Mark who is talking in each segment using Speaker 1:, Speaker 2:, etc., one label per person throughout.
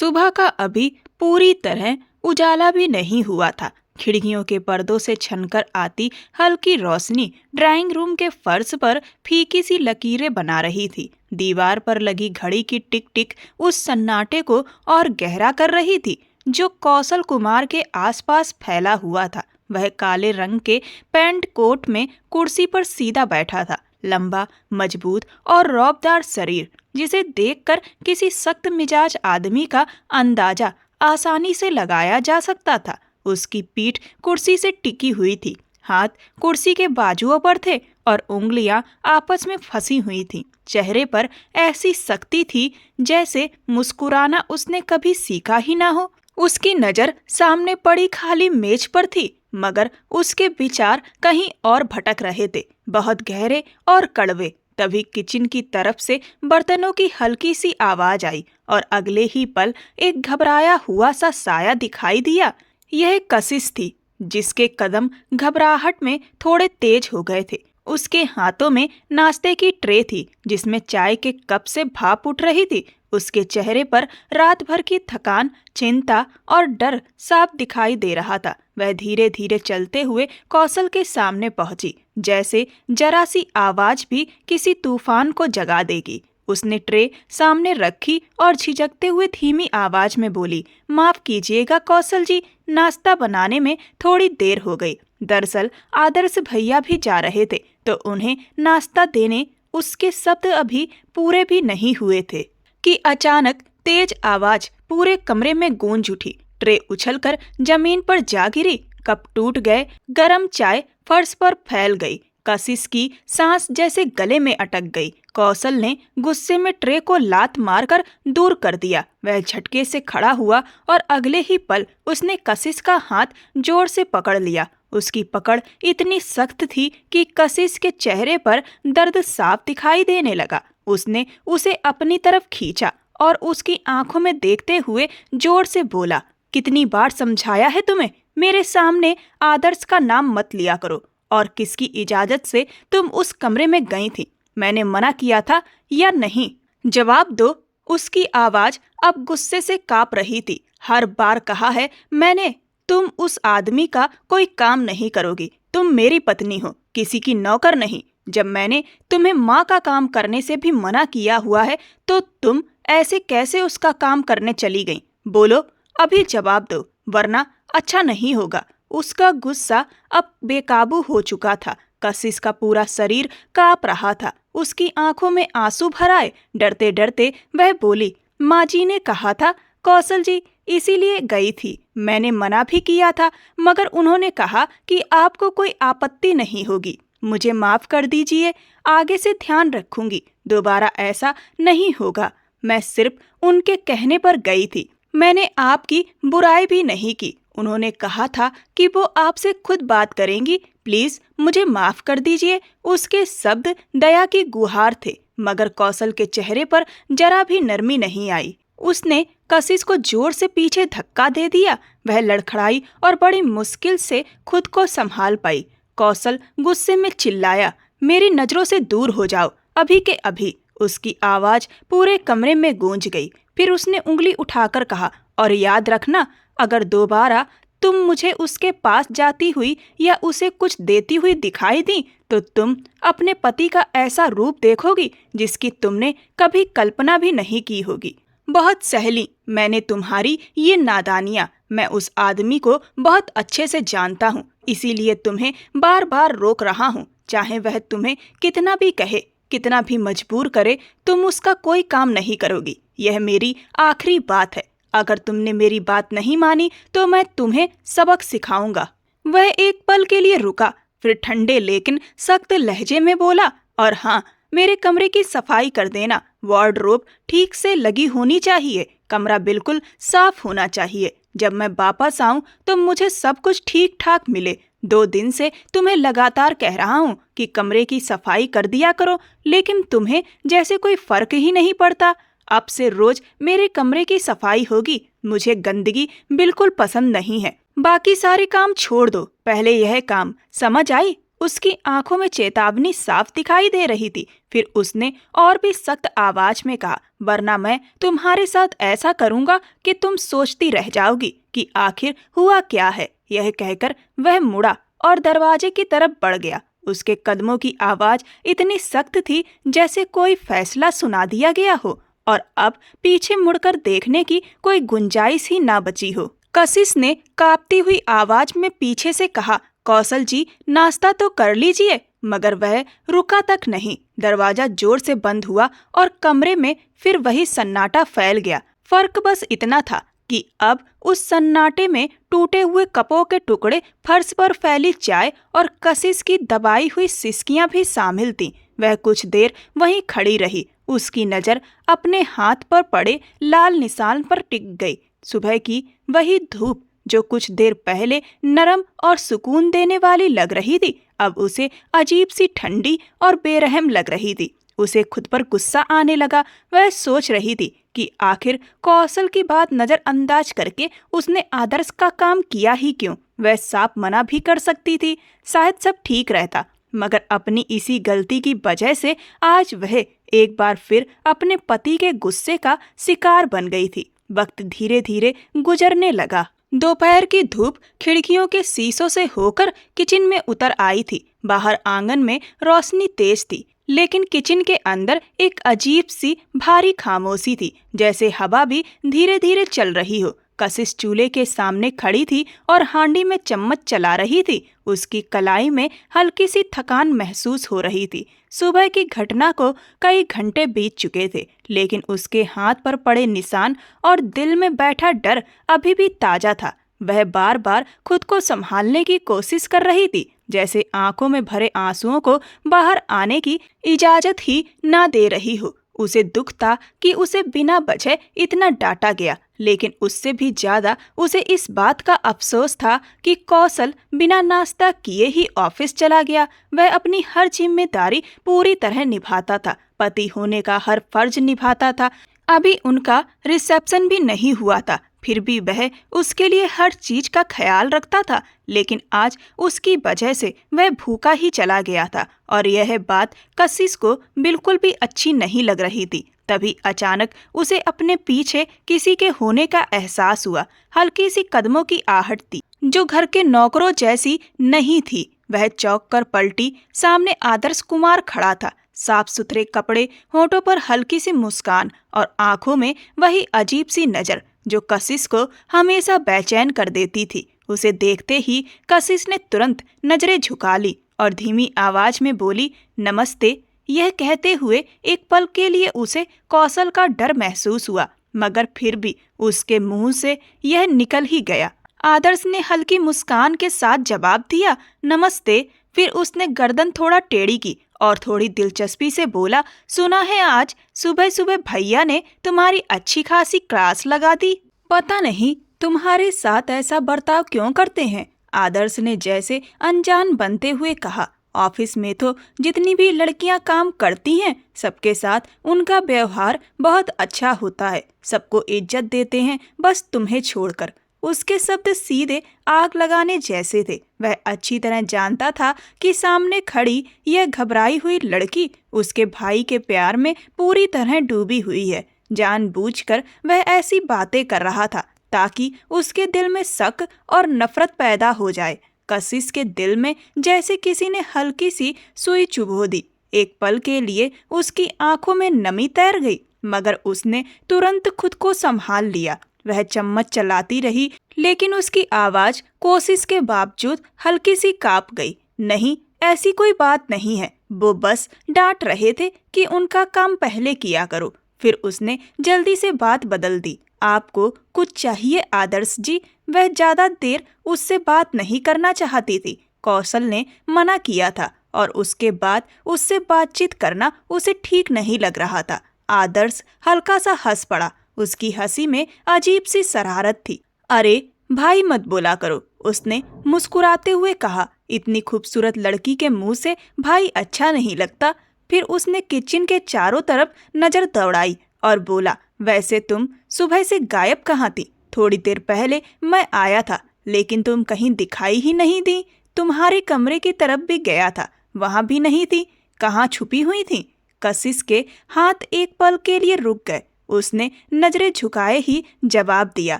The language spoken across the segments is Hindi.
Speaker 1: सुबह का अभी पूरी तरह उजाला भी नहीं हुआ था। खिड़कियों के पर्दों से छनकर आती हल्की रोशनी ड्राइंग रूम के फर्श पर फीकी सी लकीरें बना रही थी। दीवार पर लगी घड़ी की टिक टिक उस सन्नाटे को और गहरा कर रही थी जो कौशल कुमार के आसपास फैला हुआ था। वह काले रंग के पैंट कोट में कुर्सी पर सीधा बैठा था। लंबा, मजबूत और रौबदार शरीर जिसे देखकर किसी सख्त मिजाज आदमी का अंदाजा आसानी से लगाया जा सकता था। उसकी पीठ कुर्सी से टिकी हुई थी, हाथ कुर्सी के बाजुओं पर थे और उंगलियां आपस में फंसी हुई थीं। चेहरे पर ऐसी सख्ती थी जैसे मुस्कुराना उसने कभी सीखा ही ना हो। उसकी नज़र सामने पड़ी खाली मेज पर थी, मगर उसके विचार कहीं और भटक रहे थे, बहुत गहरे और कड़वे। तभी किचन की तरफ से बर्तनों की हल्की सी आवाज आई और अगले ही पल एक घबराया हुआ सा साया दिखाई दिया। यह कशिश थी जिसके कदम घबराहट में थोड़े तेज हो गए थे। उसके हाथों में नाश्ते की ट्रे थी जिसमें चाय के कप से भाप उठ रही थी। उसके चेहरे पर रात भर की थकान, चिंता और डर साफ दिखाई दे रहा था। वह धीरे धीरे चलते हुए कौशल के सामने पहुंची, जैसे जरा सी आवाज भी किसी तूफान को जगा देगी। उसने ट्रे सामने रखी और झिझकते हुए धीमी आवाज में बोली, माफ कीजिएगा कौशल जी, नाश्ता बनाने में थोड़ी देर हो गई। दरअसल आदर्श भैया भी जा रहे थे तो उन्हें नाश्ता देने उसके शब्द अभी पूरे भी नहीं हुए थे कि अचानक तेज आवाज पूरे कमरे में गूंज उठी। ट्रे उछलकर जमीन पर जा गिरी, कप टूट गए, गरम चाय फर्श पर फैल गई। कशिश की सांस जैसे गले में अटक गई। कौशल ने गुस्से में ट्रे को लात मारकर दूर कर दिया। वह झटके से खड़ा हुआ और अगले ही पल उसने कशिश का हाथ जोर से पकड़ लिया। उसकी पकड़ इतनी सख्त थी कि कशिश के चेहरे पर दर्द साफ दिखाई देने लगा। उसने उसे अपनी तरफ खींचा और उसकी आंखों में देखते हुए जोर से बोला, कितनी बार समझाया है तुम्हें, मेरे सामने आदर्श का नाम मत लिया करो। और किसकी इजाजत से तुम उस कमरे में गई थी? मैंने मना किया था या नहीं? जवाब दो। उसकी आवाज अब गुस्से से कांप रही थी। हर बार कहा है मैंने, तुम उस आदमी का कोई काम नहीं करोगी। तुम मेरी पत्नी हो, किसी की नौकर नहीं। जब मैंने तुम्हें माँ का काम करने से भी मना किया हुआ है तो तुम ऐसे कैसे उसका काम करने चली गई? बोलो, अभी जवाब दो, वरना अच्छा नहीं होगा। उसका गुस्सा अब बेकाबू हो चुका था। कशिश का पूरा शरीर कांप रहा था। उसकी आंखों में आंसू भर आए। डरते डरते वह बोली, माँ जी ने कहा था कौशल जी, इसीलिए गई थी। मैंने मना भी किया था, मगर उन्होंने कहा कि आपको कोई आपत्ति नहीं होगी। मुझे माफ कर दीजिए, आगे से ध्यान रखूंगी, दोबारा ऐसा नहीं होगा। मैं सिर्फ उनके कहने पर गई थी, मैंने आपकी बुराई भी नहीं की। उन्होंने कहा था कि वो आपसे खुद बात करेंगी, प्लीज मुझे माफ कर दीजिए। उसके शब्द दया की गुहार थे, मगर कौशल के चेहरे पर जरा भी नरमी नहीं आई। उसने कशिश को जोर से पीछे धक्का दे दिया। वह लड़खड़ाई और बड़ी मुश्किल से खुद को संभाल पाई। कौशल गुस्से में चिल्लाया, मेरी नजरों से दूर हो जाओ, अभी के अभी। उसकी आवाज पूरे कमरे में गूंज गई। फिर उसने उंगली उठाकर कहा, और याद रखना, अगर दोबारा तुम मुझे उसके पास जाती हुई या उसे कुछ देती हुई दिखाई दी तो तुम अपने पति का ऐसा रूप देखोगी जिसकी तुमने कभी कल्पना भी नहीं की होगी। बहुत सहली मैंने तुम्हारी ये नादानियां। मैं उस आदमी को बहुत अच्छे से जानता हूँ, इसीलिए तुम्हें बार बार रोक रहा हूँ। चाहे वह तुम्हें कितना भी कहे, कितना भी मजबूर करे, तुम उसका कोई काम नहीं करोगी। यह मेरी आखिरी बात है। अगर तुमने मेरी बात नहीं मानी तो मैं तुम्हें सबक सिखाऊंगा। वह एक पल के लिए रुका, फिर ठंडे लेकिन सख्त लहजे में बोला, और हाँ, मेरे कमरे की सफाई कर देना। वार्डरोब ठीक से लगी होनी चाहिए, कमरा बिल्कुल साफ होना चाहिए। जब मैं वापस आऊं तो मुझे सब कुछ ठीक ठाक मिले। 2 दिन से तुम्हें लगातार कह रहा हूं कि कमरे की सफाई कर दिया करो, लेकिन तुम्हें जैसे कोई फर्क ही नहीं पड़ता। अब से रोज मेरे कमरे की सफाई होगी। मुझे गंदगी बिल्कुल पसंद नहीं है। बाकी सारे काम छोड़ दो, पहले यह काम, समझ आई? उसकी आंखों में चेतावनी साफ दिखाई दे रही थी। फिर उसने और भी सख्त आवाज में कहा, वरना मैं तुम्हारे साथ ऐसा करूंगा कि तुम सोचती रह जाओगी कि आखिर हुआ क्या है। यह कहकर वह मुड़ा और दरवाजे की तरफ बढ़ गया। उसके कदमों की आवाज इतनी सख्त थी जैसे कोई फैसला सुना दिया गया हो और अब पीछे मुड़कर देखने की कोई गुंजाइश ही ना बची हो। कशिश ने कांपती हुई आवाज में पीछे से कहा, कौशल जी, नाश्ता तो कर लीजिए। मगर वह रुका तक नहीं। दरवाजा जोर से बंद हुआ और कमरे में फिर वही सन्नाटा फैल गया। फर्क बस इतना था कि अब उस सन्नाटे में टूटे हुए कपों के टुकड़े, फर्श पर फैली चाय और कशिश की दबाई हुई सिसकियां भी शामिल थीं। वह कुछ देर वहीं खड़ी रही। उसकी नजर अपने हाथ पर पड़े लाल निशान पर टिक गई। सुबह की वही धूप जो कुछ देर पहले नरम और सुकून देने वाली लग रही थी, अब उसे अजीब सी ठंडी और बेरहम लग रही थी। उसे खुद पर गुस्सा आने लगा। वह सोच रही थी कि आखिर कौशल की बात नजरअंदाज करके उसने आदर्श का काम किया ही क्यों। वह साफ मना भी कर सकती थी, शायद सब ठीक रहता। मगर अपनी इसी गलती की वजह से आज वह एक बार फिर अपने पति के गुस्से का शिकार बन गई थी। वक्त धीरे धीरे गुजरने लगा। दोपहर की धूप खिड़कियों के शीशों से होकर किचन में उतर आई थी। बाहर आंगन में रोशनी तेज थी, लेकिन किचन के अंदर एक अजीब सी भारी खामोशी थी, जैसे हवा भी धीरे धीरे चल रही हो। कशिश चूल्हे के सामने खड़ी थी और हांडी में चम्मच चला रही थी। उसकी कलाई में हल्की सी थकान महसूस हो रही थी। सुबह की घटना को कई घंटे बीत चुके थे, लेकिन उसके हाथ पर पड़े निशान और दिल में बैठा डर अभी भी ताजा था। वह बार बार खुद को संभालने की कोशिश कर रही थी, जैसे आंखों में भरे आंसुओं को बाहर आने की इजाजत ही ना दे रही हो। उसे दुख था कि उसे बिना वजह इतना डांटा गया, लेकिन उससे भी ज्यादा उसे इस बात का अफसोस था कि कौशल बिना नाश्ता किए ही ऑफिस चला गया। वह अपनी हर जिम्मेदारी पूरी तरह निभाता था, पति होने का हर फर्ज निभाता था। अभी उनका रिसेप्शन भी नहीं हुआ था, फिर भी वह उसके लिए हर चीज का ख्याल रखता था। लेकिन आज उसकी वजह से वह भूखा ही चला गया था और यह बात कशिश को बिल्कुल भी अच्छी नहीं लग रही थी। तभी अचानक उसे अपने पीछे किसी के होने का एहसास हुआ। हल्की सी कदमों की आहट थी, जो घर के नौकरों जैसी नहीं थी। वह चौंक कर पलटी। सामने आदर्श कुमार खड़ा था, साफ सुथरे कपड़े, होठों पर हल्की सी मुस्कान और आंखों में वही अजीब सी नजर जो कशिश को हमेशा बेचैन कर देती थी। उसे देखते ही कशिश ने तुरंत नजरें झुका ली और धीमी आवाज में बोली, नमस्ते। यह कहते हुए एक पल के लिए उसे कौशल का डर महसूस हुआ, मगर फिर भी उसके मुंह से यह निकल ही गया। आदर्श ने हल्की मुस्कान के साथ जवाब दिया, नमस्ते। फिर उसने गर्दन थोड़ा टेढ़ी की और थोड़ी दिलचस्पी से बोला, सुना है आज सुबह सुबह भैया ने तुम्हारी अच्छी खासी क्लास लगा दी। पता नहीं तुम्हारे साथ ऐसा बर्ताव क्यों करते हैं, आदर्श ने जैसे अनजान बनते हुए कहा। ऑफिस में तो जितनी भी लड़कियां काम करती हैं, सबके साथ उनका व्यवहार बहुत अच्छा होता है, सबको इज्जत देते हैं, बस तुम्हें छोड़कर। उसके शब्द सीधे आग लगाने जैसे थे। वह अच्छी तरह जानता था कि सामने खड़ी यह घबराई हुई लड़की उसके भाई के प्यार में पूरी तरह डूबी हुई है। जानबूझकर वह ऐसी बातें कर रहा था ताकि उसके दिल में शक और नफरत पैदा हो जाए। कशिश के दिल में जैसे किसी ने हल्की सी सुई चुभो दी। एक पल के लिए उसकी आंखों में नमी तैर गई, मगर उसने तुरंत खुद को संभाल लिया। वह चम्मच चलाती रही, लेकिन उसकी आवाज कोशिश के बावजूद हल्की सी कांप गई। नहीं, ऐसी कोई बात नहीं है, वो बस डांट रहे थे कि उनका काम पहले किया करो। फिर उसने जल्दी से बात बदल दी, आपको कुछ चाहिए आदर्श जी? वह ज्यादा देर उससे बात नहीं करना चाहती थी। कौशल ने मना किया था और उसके बाद उससे बातचीत करना उसे ठीक नहीं लग रहा था। आदर्श हल्का सा हंस पड़ा। उसकी हंसी में अजीब सी शरारत थी। अरे भाई मत बोला करो, उसने मुस्कुराते हुए कहा। इतनी खूबसूरत लड़की के मुंह से भाई अच्छा नहीं लगता। फिर उसने किचन के चारों तरफ नजर दौड़ाई और बोला, वैसे तुम सुबह से गायब कहाँ थी? थोड़ी देर पहले मैं आया था, लेकिन तुम कहीं दिखाई ही नहीं दी। तुम्हारे कमरे की तरफ भी गया था, वहां भी नहीं थी। कहाँ छुपी हुई थी? कशिश के हाथ एक पल के लिए रुक गए। उसने नजरें झुकाए ही जवाब दिया,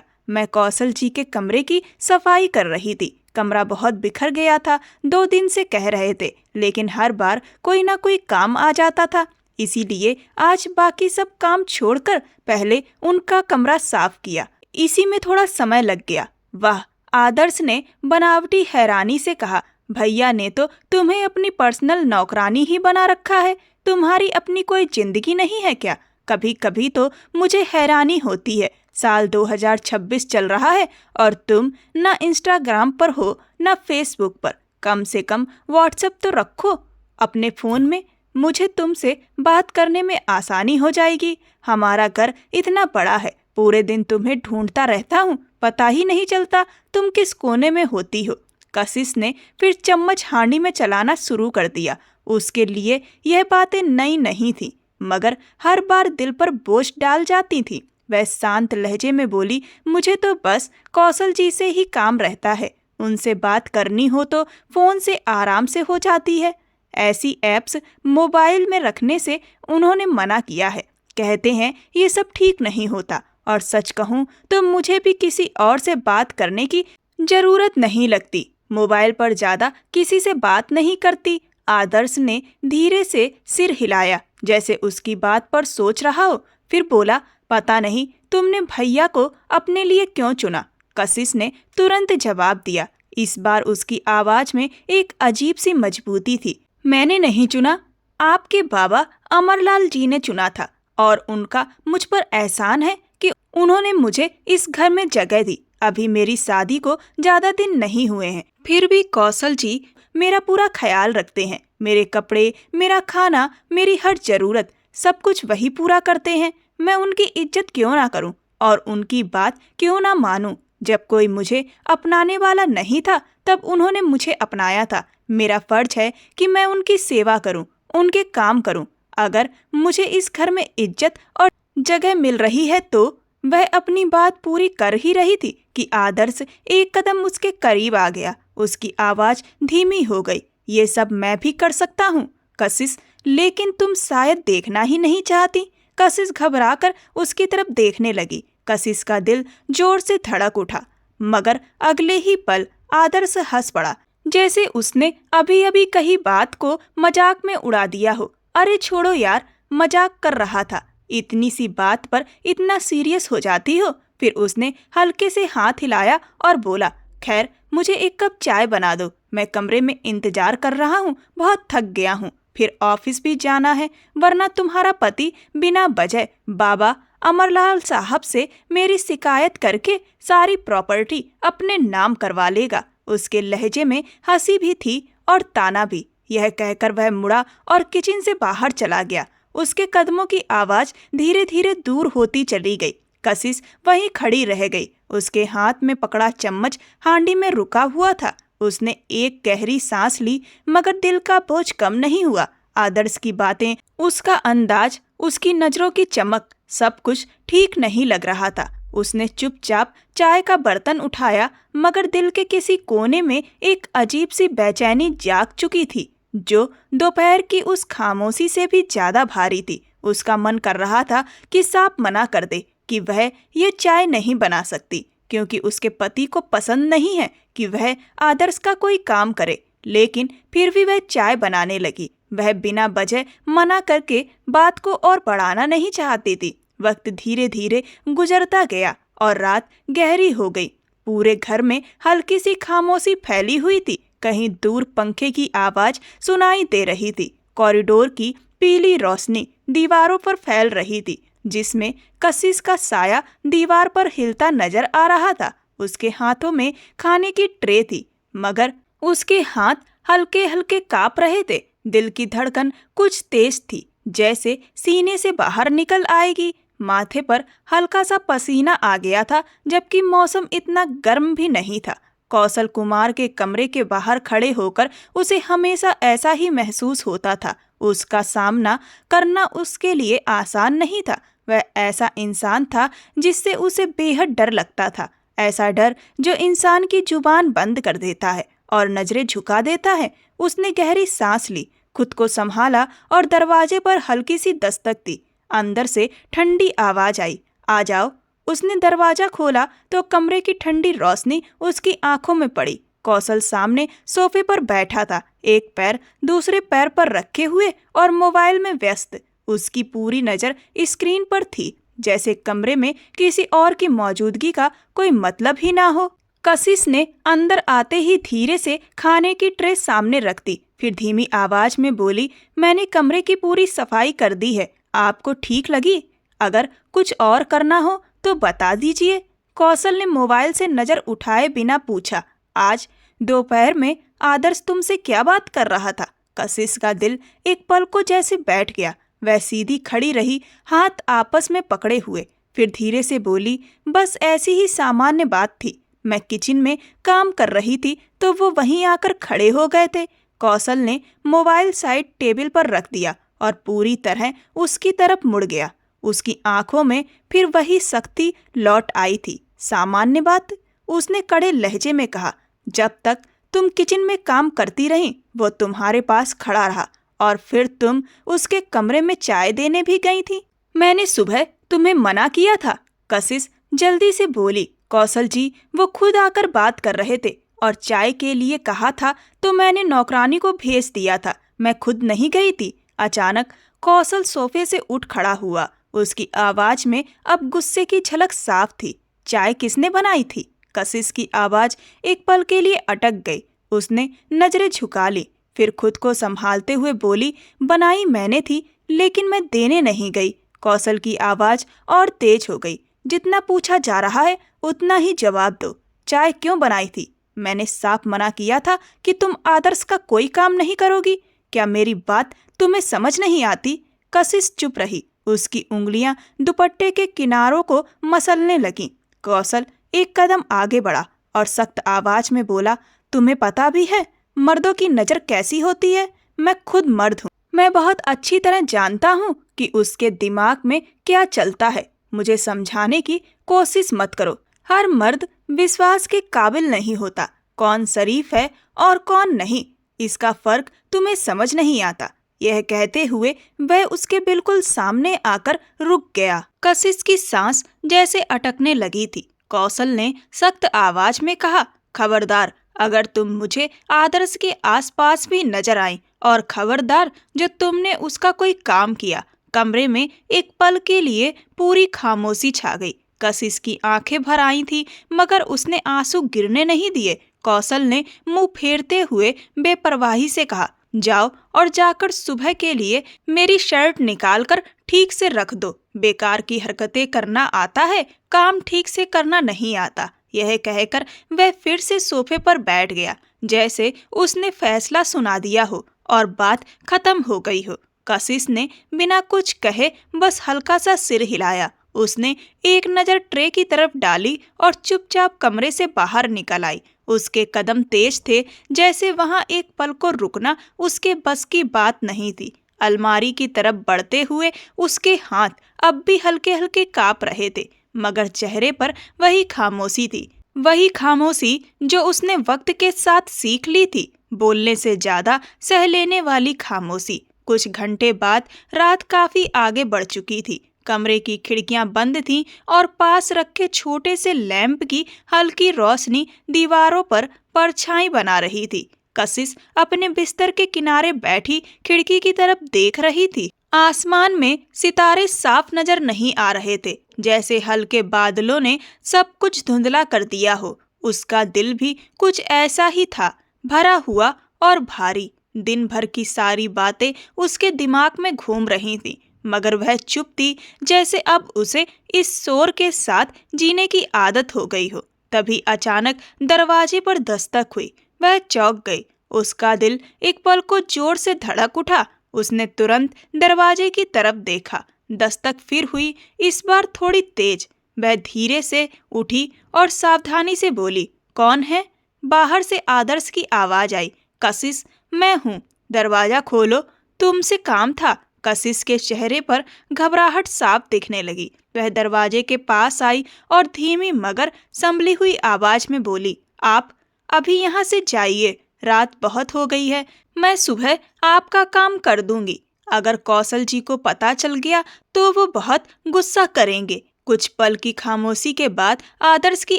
Speaker 1: मैं कौशल जी के कमरे की सफाई कर रही थी। कमरा बहुत बिखर गया था, 2 दिन से कह रहे थे, लेकिन हर बार कोई ना कोई काम आ जाता था। इसीलिए आज बाकी सब काम छोड़कर पहले उनका कमरा साफ किया। इसी में थोड़ा समय लग गया। वाह, आदर्श ने बनावटी हैरानी से कहा, भैया ने तो तुम्हें अपनी पर्सनल नौकरानी ही बना रखा है। तुम्हारी अपनी कोई जिंदगी नहीं है क्या? कभी कभी तो मुझे हैरानी होती है, साल 2026 चल रहा है और तुम ना इंस्टाग्राम पर हो ना फेसबुक पर। कम से कम व्हाट्सएप तो रखो अपने फ़ोन में। मुझे तुमसे बात करने में आसानी हो जाएगी। हमारा घर इतना बड़ा है, पूरे दिन तुम्हें ढूंढता रहता हूँ, पता ही नहीं चलता तुम किस कोने में होती हो। कशिश ने फिर चम्मच हांडी में चलाना शुरू कर दिया। उसके लिए यह बातें नई नहीं थी, मगर हर बार दिल पर बोझ डाल जाती थी। वह शांत लहजे में बोली, मुझे तो बस कौशल जी से ही काम रहता है। उनसे बात करनी हो तो फ़ोन से आराम से हो जाती है। ऐसी ऐप्स मोबाइल में रखने से उन्होंने मना किया है। कहते हैं ये सब ठीक नहीं होता, और सच कहूँ तो मुझे भी किसी और से बात करने की जरूरत नहीं लगती। मोबाइल पर ज़्यादा किसी से बात नहीं करती। आदर्श ने धीरे से सिर हिलाया, जैसे उसकी बात पर सोच रहा हो। फिर बोला, पता नहीं तुमने भैया को अपने लिए क्यों चुना? कशिश ने तुरंत जवाब दिया। इस बार उसकी आवाज में एक अजीब सी मजबूती थी। मैंने नहीं चुना, आपके बाबा अमरलाल जी ने चुना था, और उनका मुझ पर एहसान है कि उन्होंने मुझे इस घर में जगह दी। अभी मेरी शादी को ज्यादा दिन नहीं हुए हैं, फिर भी कौशल जी मेरा पूरा ख्याल रखते हैं। मेरे कपड़े, मेरा खाना, मेरी हर जरूरत, सब कुछ वही पूरा करते हैं। मैं उनकी इज्जत क्यों ना करूं और उनकी बात क्यों ना मानूं? जब कोई मुझे अपनाने वाला नहीं था, तब उन्होंने मुझे अपनाया था। मेरा फर्ज है कि मैं उनकी सेवा करूं, उनके काम करूं। अगर मुझे इस घर में इज्जत और जगह मिल रही है तो वह अपनी बात पूरी कर ही रही थी कि आदर्श एक कदम उसके करीब आ गया। उसकी आवाज धीमी हो गई। ये सब मैं भी कर सकता हूँ कशिश, लेकिन तुम शायद देखना ही नहीं चाहती। कशिश घबराकर उसकी तरफ देखने लगी। कशिश का दिल जोर से धड़क उठा, मगर अगले ही पल आदर्श हंस पड़ा, जैसे उसने अभी अभी कही बात को मजाक में उड़ा दिया हो। अरे छोड़ो यार, मजाक कर रहा था। इतनी सी बात पर इतना सीरियस हो जाती हो? फिर उसने हल्के से हाथ हिलाया और बोला, खैर मुझे एक कप चाय बना दो, मैं कमरे में इंतजार कर रहा हूँ, बहुत थक गया हूँ। फिर ऑफिस भी जाना है, वरना तुम्हारा पति बिना वजह बाबा अमरलाल साहब से मेरी शिकायत करके सारी प्रॉपर्टी अपने नाम करवा लेगा। उसके लहजे में हंसी भी थी और ताना भी। यह कहकर वह मुड़ा और किचन से बाहर चला गया। उसके कदमों की आवाज धीरे धीरे दूर होती चली गई। कशिश वहीं खड़ी रह गई। उसके हाथ में पकड़ा चम्मच हांडी में रुका हुआ था। उसने एक गहरी सांस ली, मगर दिल का बोझ कम नहीं हुआ। आदर्श की बातें, उसका अंदाज, उसकी नजरों की चमक, सब कुछ ठीक नहीं लग रहा था। उसने चुपचाप चाय का बर्तन उठाया, मगर दिल के किसी कोने में एक अजीब सी बेचैनी जाग चुकी थी, जो दोपहर की उस खामोशी से भी ज्यादा भारी थी। उसका मन कर रहा था कि साफ मना कर दे कि वह ये चाय नहीं बना सकती, क्योंकि उसके पति को पसंद नहीं है कि वह आदर्श का कोई काम करे। लेकिन फिर भी वह चाय बनाने लगी। वह बिना वजह मना करके बात को और बढ़ाना नहीं चाहती थी। वक्त धीरे धीरे गुजरता गया और रात गहरी हो गई। पूरे घर में हल्की सी खामोशी फैली हुई थी। कहीं दूर पंखे की आवाज सुनाई दे रही थी। कॉरिडोर की पीली रोशनी दीवारों पर फैल रही थी, जिसमें कशिश का साया दीवार पर हिलता नजर आ रहा था। उसके हाथों में खाने की ट्रे थी, मगर उसके हाथ हल्के हल्के कांप रहे थे। दिल की धड़कन कुछ तेज थी, जैसे सीने से बाहर निकल आएगी। माथे पर हल्का सा पसीना आ गया था, जबकि मौसम इतना गर्म भी नहीं था। कौशल कुमार के कमरे के बाहर खड़े होकर उसे हमेशा ऐसा ही महसूस होता था। उसका सामना करना उसके लिए आसान नहीं था। वह ऐसा इंसान था जिससे उसे बेहद डर लगता था। ऐसा डर जो इंसान की जुबान बंद कर देता है और नजरें झुका देता है। उसने गहरी सांस ली, खुद को संभाला और दरवाजे पर हल्की सी दस्तक दी। अंदर से ठंडी आवाज आई, आ जाओ। उसने दरवाजा खोला तो कमरे की ठंडी रोशनी उसकी आंखों में पड़ी। कौशल सामने सोफे पर बैठा था, एक पैर दूसरे पैर पर रखे हुए और मोबाइल में व्यस्त। उसकी पूरी नजर स्क्रीन पर थी, जैसे कमरे में किसी और की मौजूदगी का कोई मतलब ही ना हो। कशिश ने अंदर आते ही धीरे से खाने की ट्रे सामने रख दी, फिर धीमी आवाज में बोली, मैंने कमरे की पूरी सफाई कर दी है, आपको ठीक लगी? अगर कुछ और करना हो तो बता दीजिए। कौशल ने मोबाइल से नजर उठाए बिना पूछा, आज दोपहर में आदर्श तुमसे क्या बात कर रहा था? कशिश का दिल एक पल को जैसे बैठ गया। वह सीधी खड़ी रही, हाथ आपस में पकड़े हुए, फिर धीरे से बोली, बस ऐसी ही सामान्य बात थी। मैं किचन में काम कर रही थी तो वो वहीं आकर खड़े हो गए थे। कौशल ने मोबाइल साइड टेबल पर रख दिया और पूरी तरह उसकी तरफ मुड़ गया। उसकी आंखों में फिर वही सख्ती लौट आई थी। सामान्य बात? उसने कड़े लहजे में कहा, जब तक तुम किचन में काम करती रही वो तुम्हारे पास खड़ा रहा और फिर तुम उसके कमरे में चाय देने भी गई थी। मैंने सुबह तुम्हें मना किया था। कशिश जल्दी से बोली, कौशल जी वो खुद आकर बात कर रहे थे और चाय के लिए कहा था तो मैंने नौकरानी को भेज दिया था, मैं खुद नहीं गई थी। अचानक कौशल सोफे से उठ खड़ा हुआ। उसकी आवाज में अब गुस्से की झलक साफ थी। चाय किसने बनाई थी? कशिश की आवाज एक पल के लिए अटक गई। उसने नजरें झुका ली, फिर खुद को संभालते हुए बोली, बनाई मैंने थी लेकिन मैं देने नहीं गई। कौशल की आवाज और तेज हो गई, जितना पूछा जा रहा है उतना ही जवाब दो। चाय क्यों बनाई थी? मैंने साफ मना किया था कि तुम आदर्श का कोई काम नहीं करोगी। क्या मेरी बात तुम्हें समझ नहीं आती? कशिश चुप रही। उसकी उंगलियां दुपट्टे के किनारों को मसलने लगीं। कौशल एक कदम आगे बढ़ा और सख्त आवाज में बोला, तुम्हें पता भी है मर्दों की नजर कैसी होती है? मैं खुद मर्द हूँ, मैं बहुत अच्छी तरह जानता हूँ कि उसके दिमाग में क्या चलता है। मुझे समझाने की कोशिश मत करो। हर मर्द विश्वास के काबिल नहीं होता। कौन शरीफ है और कौन नहीं, इसका फर्क तुम्हें समझ नहीं आता। यह कहते हुए वह उसके बिल्कुल सामने आकर रुक गया। कशिश की सांस जैसे अटकने लगी थी। कौशल ने सख्त आवाज में कहा, खबरदार अगर तुम मुझे आदर्श के आसपास भी नजर आई, और खबरदार जो तुमने उसका कोई काम किया। कमरे में एक पल के लिए पूरी खामोशी छा गई। कशिश की आंखें भर आई थी मगर उसने आंसू गिरने नहीं दिए। कौशल ने मुंह फेरते हुए बेपरवाही से कहा, जाओ और जाकर सुबह के लिए मेरी शर्ट निकाल कर ठीक से रख दो। बेकार की हरकतें करना आता है, काम ठीक से करना नहीं आता। यह कहकर वह फिर से सोफे पर बैठ गया, जैसे उसने फैसला सुना दिया हो और बात खत्म हो गई हो। कशिश ने बिना कुछ कहे बस हल्का सा सिर हिलाया। उसने एक नज़र ट्रे की तरफ डाली और चुपचाप कमरे से बाहर निकल आई। उसके कदम तेज थे, जैसे वहां एक पल को रुकना उसके बस की बात नहीं थी। अलमारी की तरफ बढ़ते हुए उसके हाथ अब भी हल्के हल्के कांप रहे थे, मगर चेहरे पर वही खामोशी थी, वही खामोशी जो उसने वक्त के साथ सीख ली थी। बोलने से ज्यादा सह लेने वाली खामोशी। कुछ घंटे बाद रात काफी आगे बढ़ चुकी थी। कमरे की खिड़कियां बंद थीं और पास रखे छोटे से लैंप की हल्की रोशनी दीवारों पर परछाई बना रही थी। कशिश अपने बिस्तर के किनारे बैठी खिड़की की तरफ देख रही थी। आसमान में सितारे साफ नजर नहीं आ रहे थे, जैसे हल्के बादलों ने सब कुछ धुंधला कर दिया हो। उसका दिल भी कुछ ऐसा ही था, भरा हुआ और भारी। दिन भर की सारी बातें उसके दिमाग में घूम रही थीं, मगर वह चुप थी, जैसे अब उसे इस शोर के साथ जीने की आदत हो गई हो। तभी अचानक दरवाजे पर दस्तक हुई। वह चौंक गई। उसका दिल एक पल को जोर से धड़क उठा। उसने तुरंत दरवाजे की तरफ देखा। दस्तक फिर हुई, इस बार थोड़ी तेज। वह धीरे से उठी और सावधानी से बोली, कौन है? बाहर से आदर्श की आवाज आई। कशिश, मैं हूँ, दरवाजा खोलो, तुमसे काम था। कशिश के चेहरे पर घबराहट साफ दिखने लगी। वह दरवाजे के पास आई और धीमी मगर संभली हुई आवाज में बोली, आप अभी यहाँ से जाइए, रात बहुत हो गई है, मैं सुबह आपका काम कर दूंगी। अगर कौशल जी को पता चल गया तो वो बहुत गुस्सा करेंगे। कुछ पल की खामोशी के बाद आदर्श की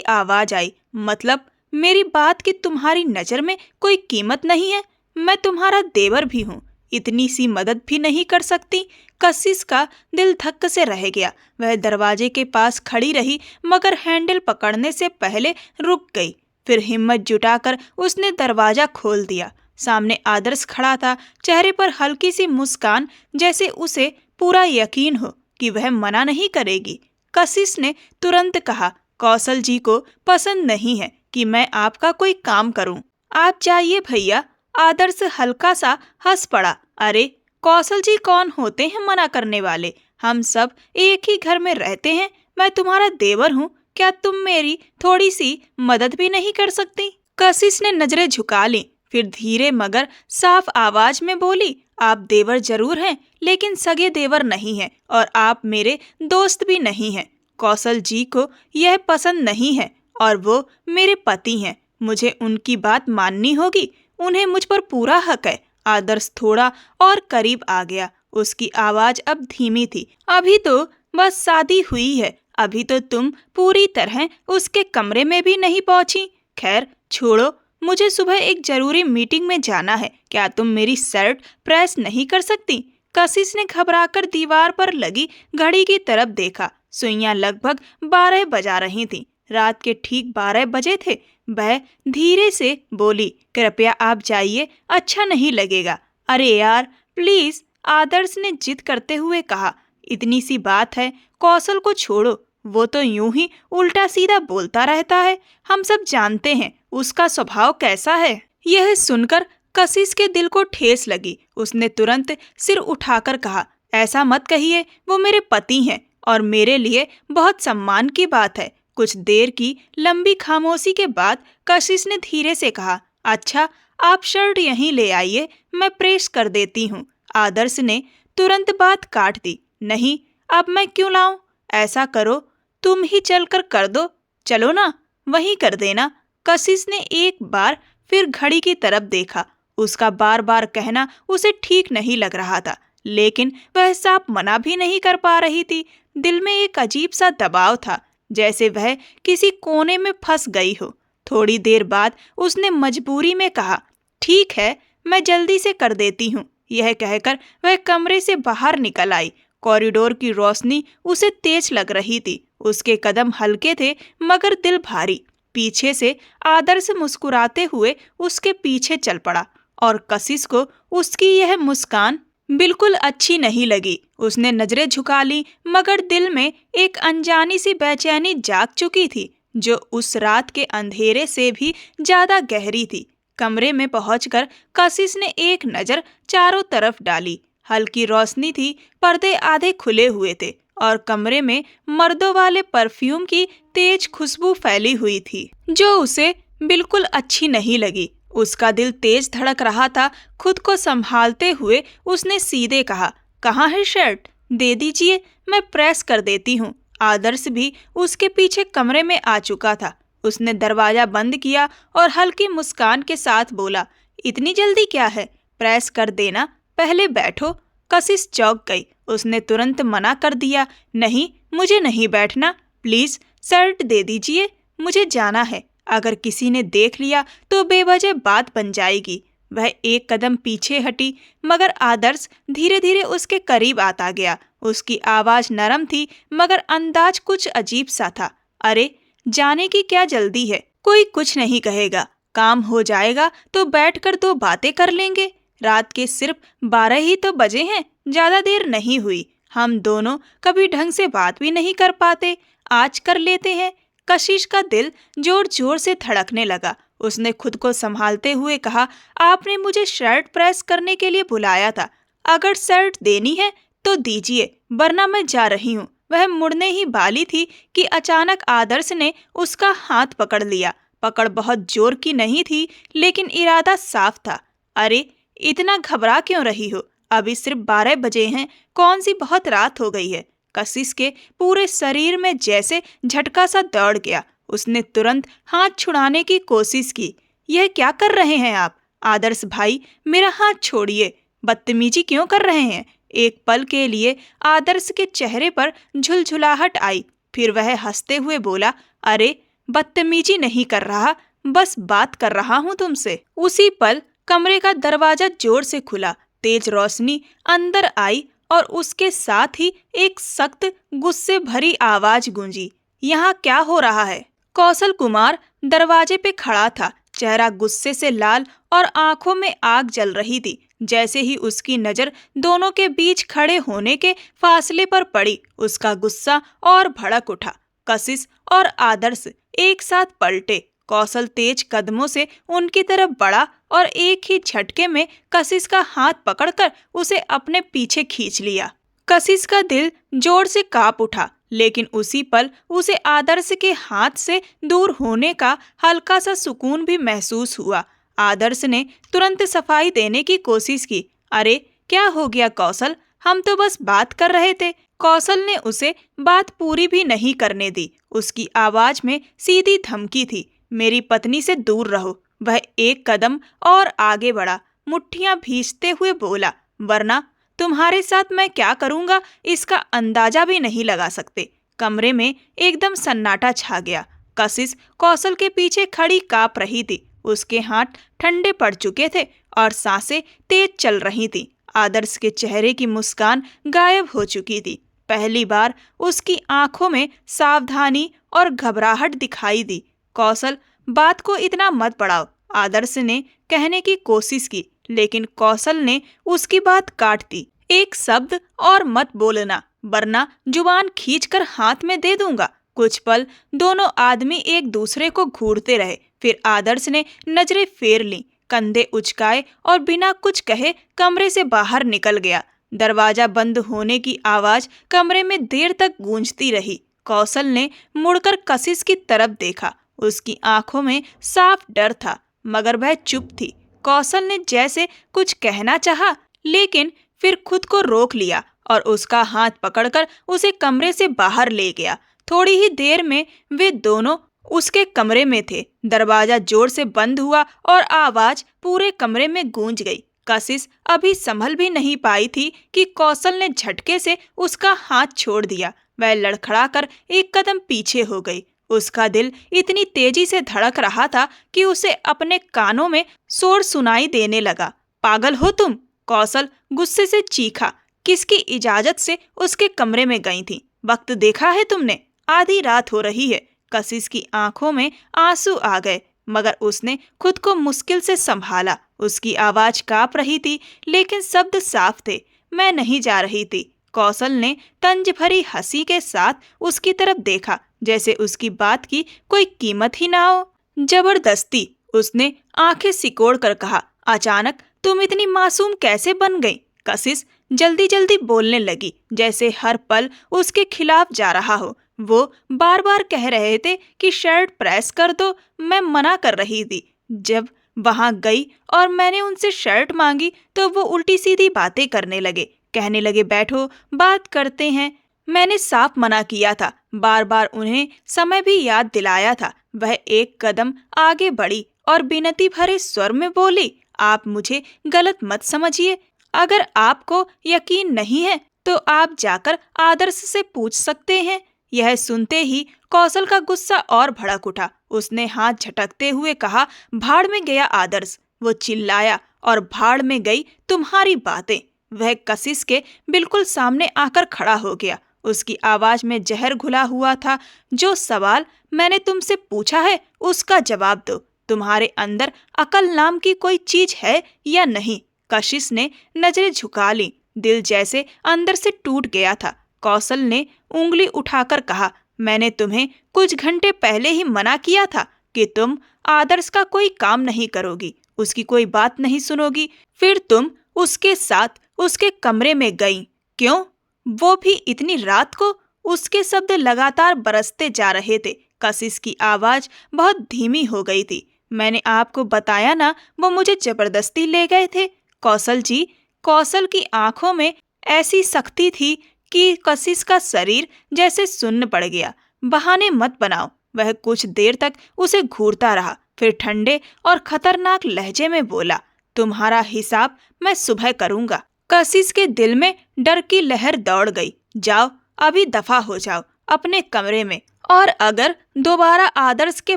Speaker 1: आवाज आई, मतलब मेरी बात की तुम्हारी नजर में कोई कीमत नहीं है? मैं तुम्हारा देवर भी हूँ, इतनी सी मदद भी नहीं कर सकती? कशिश का दिल धक्क से रह गया। वह दरवाजे के पास खड़ी रही मगर हैंडल पकड़ने से पहले रुक गई। फिर हिम्मत जुटाकर उसने दरवाजा खोल दिया। सामने आदर्श खड़ा था, चेहरे पर हल्की सी मुस्कान, जैसे उसे पूरा यकीन हो कि वह मना नहीं करेगी। कशिश ने तुरंत कहा, कौशल जी को पसंद नहीं है कि मैं आपका कोई काम करूं। आप जाइए भैया। आदर्श हल्का सा हंस पड़ा। अरे कौशल जी कौन होते हैं मना करने वाले? हम सब एक ही घर में रहते हैं। मैं तुम्हारा देवर हूँ, क्या तुम मेरी थोड़ी सी मदद भी नहीं कर सकती? कशिश ने नजरें झुका ली, फिर धीरे मगर साफ आवाज में बोली, आप देवर जरूर हैं लेकिन सगे देवर नहीं हैं और आप मेरे दोस्त भी नहीं हैं। कौशल जी को यह पसंद नहीं है और वो मेरे पति हैं। मुझे उनकी बात माननी होगी, उन्हें मुझ पर पूरा हक है। आदर्श थोड़ा और करीब आ गया। उसकी आवाज अब धीमी थी। अभी तो बस शादी हुई है, अभी तो तुम पूरी तरह उसके कमरे में भी नहीं पहुंची। खैर छोड़ो, मुझे सुबह एक जरूरी मीटिंग में जाना है। क्या तुम मेरी शर्ट प्रेस नहीं कर सकती? कशिश ने घबराकर दीवार पर लगी घड़ी की तरफ देखा। सुइयां लगभग 12 बजा रही थीं। रात के ठीक 12 बजे थे। वह धीरे से बोली, कृपया आप जाइए, अच्छा नहीं लगेगा। अरे यार प्लीज, आदर्श ने जिद करते हुए कहा। इतनी सी बात है, कौशल को छोड़ो, वो तो यूं ही उल्टा सीधा बोलता रहता है। हम सब जानते हैं उसका स्वभाव कैसा है। यह सुनकर कशिश के दिल को ठेस लगी। उसने तुरंत सिर उठाकर कहा, ऐसा मत कहिए, वो मेरे पति हैं और मेरे लिए बहुत सम्मान की बात है। कुछ देर की लंबी खामोशी के बाद कशिश ने धीरे से कहा, अच्छा आप शर्ट यहीं ले आइए, मैं प्रेस कर देती हूँ। आदर्श ने तुरंत बात काट दी, नहीं अब मैं क्यों लाऊं? ऐसा करो तुम ही चलकर कर दो, चलो ना, वहीं कर देना। कशिश ने एक बार फिर घड़ी की तरफ देखा। उसका बार बार कहना उसे ठीक नहीं लग रहा था, लेकिन वह साफ मना भी नहीं कर पा रही थी। दिल में एक अजीब सा दबाव था, जैसे वह किसी कोने में फंस गई हो। थोड़ी देर बाद उसने मजबूरी में कहा, ठीक है मैं जल्दी से कर देती हूँ। यह कहकर वह कमरे से बाहर निकल आई। कॉरिडोर की रोशनी उसे तेज लग रही थी। उसके कदम हल्के थे मगर दिल भारी। पीछे से आदर्श मुस्कुराते हुए उसके पीछे चल पड़ा और कशिश को उसकी यह मुस्कान बिल्कुल अच्छी नहीं लगी। उसने नजरें झुका ली मगर दिल में एक अनजानी सी बेचैनी जाग चुकी थी, जो उस रात के अंधेरे से भी ज्यादा गहरी थी। कमरे में पहुंचकर कशिश ने एक नजर चारों तरफ डाली। हल्की रोशनी थी, पर्दे आधे खुले हुए थे और कमरे में मर्दों वाले परफ्यूम की तेज खुशबू फैली हुई थी, जो उसे बिल्कुल अच्छी नहीं लगी। उसका दिल तेज धड़क रहा था। खुद को संभालते हुए उसने सीधे कहा, कहाँ है शर्ट? दे दीजिए, मैं प्रेस कर देती हूँ। आदर्श भी उसके पीछे कमरे में आ चुका था। उसने दरवाजा बंद किया और हल्की मुस्कान के साथ बोला, इतनी जल्दी क्या है, प्रेस कर देना, पहले बैठो। कशिश चौंक गई। उसने तुरंत मना कर दिया, नहीं मुझे नहीं बैठना, प्लीज शर्ट दे दीजिए, मुझे जाना है। अगर किसी ने देख लिया तो बेवजह बात बन जाएगी। वह एक कदम पीछे हटी मगर आदर्श धीरे धीरे उसके करीब आता गया। उसकी आवाज नरम थी मगर अंदाज कुछ अजीब सा था। अरे जाने की क्या जल्दी है, कोई कुछ नहीं कहेगा, काम हो जाएगा तो बैठकर 2 बातें कर लेंगे। रात के सिर्फ 12 ही तो बजे हैं, ज्यादा देर नहीं हुई। हम दोनों कभी ढंग से बात भी नहीं कर पाते, आज कर लेते हैं। कशिश का दिल जोर जोर से धड़कने लगा। उसने खुद को संभालते हुए कहा, आपने मुझे शर्ट प्रेस करने के लिए बुलाया था, अगर शर्ट देनी है तो दीजिए, वरना मैं जा रही हूँ। वह मुड़ने ही वाली थी कि अचानक आदर्श ने उसका हाथ पकड़ लिया। पकड़ बहुत जोर की नहीं थी लेकिन इरादा साफ था। अरे इतना घबरा क्यों रही हो, अभी सिर्फ 12 बजे हैं, कौन सी बहुत रात हो गई है। कशिश के पूरे शरीर में जैसे झटका सा दौड़ गया। उसने तुरंत हाथ छुड़ाने की कोशिश की। यह क्या कर रहे हैं आप? आदर्श भाई, मेरा हाथ छोड़िए, बदतमीजी क्यों कर रहे हैं? एक पल के लिए आदर्श के चेहरे पर झुलझुलाहट आई, फिर वह हंसते हुए बोला, अरे बदतमीजी नहीं कर रहा, बस बात कर रहा हूँ तुमसे। उसी पल कमरे का दरवाजा जोर से खुला, तेज रोशनी अंदर आई और उसके साथ ही एक सख्त गुस्से भरी आवाज गूंजी, यहाँ क्या हो रहा है? कौशल कुमार दरवाजे पे खड़ा था, चेहरा गुस्से से लाल और आंखों में आग जल रही थी। जैसे ही उसकी नजर दोनों के बीच खड़े होने के फासले पर पड़ी, उसका गुस्सा और भड़क उठा। कशिश और आदर्श एक साथ पलटे। कौशल तेज कदमों से उनकी तरफ बढ़ा और एक ही झटके में कशिश का हाथ पकड़कर उसे अपने पीछे खींच लिया। कशिश का दिल जोर से कांप उठा, लेकिन उसी पल उसे आदर्श के हाथ से दूर होने का हल्का सा सुकून भी महसूस हुआ। आदर्श ने तुरंत सफाई देने की कोशिश की। अरे क्या हो गया कौशल, हम तो बस बात कर रहे थे। कौशल ने उसे बात पूरी भी नहीं करने दी। उसकी आवाज में सीधी धमकी थी, मेरी पत्नी से दूर रहो। वह एक कदम और आगे बढ़ा, मुट्ठियां भींचते हुए बोला, वरना तुम्हारे साथ मैं क्या करूंगा इसका अंदाजा भी नहीं लगा सकते। कमरे में एकदम सन्नाटा छा गया। कशिश कौशल के पीछे खड़ी कांप रही थी, उसके हाथ ठंडे पड़ चुके थे और सांसें तेज चल रही थीं। आदर्श के चेहरे की मुस्कान गायब हो चुकी थी। पहली बार उसकी आंखों में सावधानी और घबराहट दिखाई दी। कौशल, बात को इतना मत बढ़ाओ, आदर्श ने कहने की कोशिश की, लेकिन कौशल ने उसकी बात काट दी। एक शब्द और मत बोलना, वरना जुबान खींचकर हाथ में दे दूंगा। कुछ पल दोनों आदमी एक दूसरे को घूरते रहे, फिर आदर्श ने नजरें फेर लीं, कंधे उचकाए और बिना कुछ कहे कमरे से बाहर निकल गया। दरवाजा बंद होने की आवाज कमरे में देर तक गूंजती रही। कौशल ने मुड़कर कशिश की तरफ देखा, उसकी आंखों में साफ डर था, मगर वह चुप थी। कौशल ने जैसे कुछ कहना चाहा, लेकिन फिर खुद को रोक लिया और उसका हाथ पकड़कर उसे कमरे से बाहर ले गया। थोड़ी ही देर में वे दोनों उसके कमरे में थे। दरवाजा जोर से बंद हुआ और आवाज पूरे कमरे में गूंज गई। कशिश अभी संभल भी नहीं पाई थी कि कौशल ने झटके से उसका हाथ छोड़ दिया। वह लड़खड़ाकर एक कदम पीछे हो गई। उसका दिल इतनी तेजी से धड़क रहा था कि उसे अपने कानों में शोर सुनाई देने लगा। पागल हो तुम? कौशल गुस्से से चीखा। किसकी इजाजत से उसके कमरे में गई थी? वक्त देखा है तुमने? आधी रात हो रही है। कशिश की आंखों में आंसू आ गए, मगर उसने खुद को मुश्किल से संभाला। उसकी आवाज कांप रही थी, लेकिन शब्द साफ थे। मैं नहीं जा रही थी। कौशल ने तंज भरी हंसी के साथ उसकी तरफ देखा, जैसे उसकी बात की कोई कीमत ही ना हो। जबरदस्ती, उसने आंखें सिकोड़ कर कहा। अचानक तुम इतनी मासूम कैसे बन गई? कशिश जल्दी जल्दी बोलने लगी, जैसे हर पल उसके खिलाफ जा रहा हो। वो बार बार कह रहे थे कि शर्ट प्रेस कर दो। मैं मना कर रही थी। जब वहां गई और मैंने उनसे शर्ट मांगी तो वो उल्टी सीधी बातें करने लगे। कहने लगे बैठो, बात करते हैं। मैंने साफ मना किया था, बार बार उन्हें समय भी याद दिलाया था। वह एक कदम आगे बढ़ी और विनती भरे स्वर में बोली, आप मुझे गलत मत समझिए। अगर आपको यकीन नहीं है तो आप जाकर आदर्श से पूछ सकते हैं। यह सुनते ही कौशल का गुस्सा और भड़क उठा। उसने हाथ झटकते हुए कहा, भाड़ में गया आदर्श। वो चिल्लाया, और भाड़ में गई तुम्हारी बातें। वह कशिश के बिल्कुल सामने आकर खड़ा हो गया। उसकी आवाज में जहर घुला हुआ था। जो सवाल मैंने तुमसे पूछा है उसका जवाब दो। तुम्हारे अंदर अकल नाम की कोई चीज है या नहीं? कशिश ने नजरें झुका ली। दिल जैसे अंदर से टूट गया था। कौशल ने उंगली उठाकर कहा, मैंने तुम्हें कुछ घंटे पहले ही मना किया था कि तुम आदर्श का कोई काम नहीं करोगी, उसकी कोई बात नहीं सुनोगी। फिर तुम उसके साथ उसके कमरे में गई। क्यों? वो भी इतनी रात को? उसके शब्द लगातार बरसते जा रहे थे। कशिश की आवाज बहुत धीमी हो गई थी। मैंने आपको बताया ना, वो मुझे जबरदस्ती ले गए थे। कौशल जी। कौशल की आंखों में ऐसी सख्ती थी कि कशिश का शरीर जैसे सुन्न पड़ गया। बहाने मत बनाओ। वह कुछ देर तक उसे घूरता रहा, फिर ठंडे और खतरनाक लहजे में बोला, तुम्हारा हिसाब मैं सुबह करूंगा। कशिश के दिल में डर की लहर दौड़ गई। जाओ, अभी दफा हो जाओ अपने कमरे में, और अगर दोबारा आदर्श के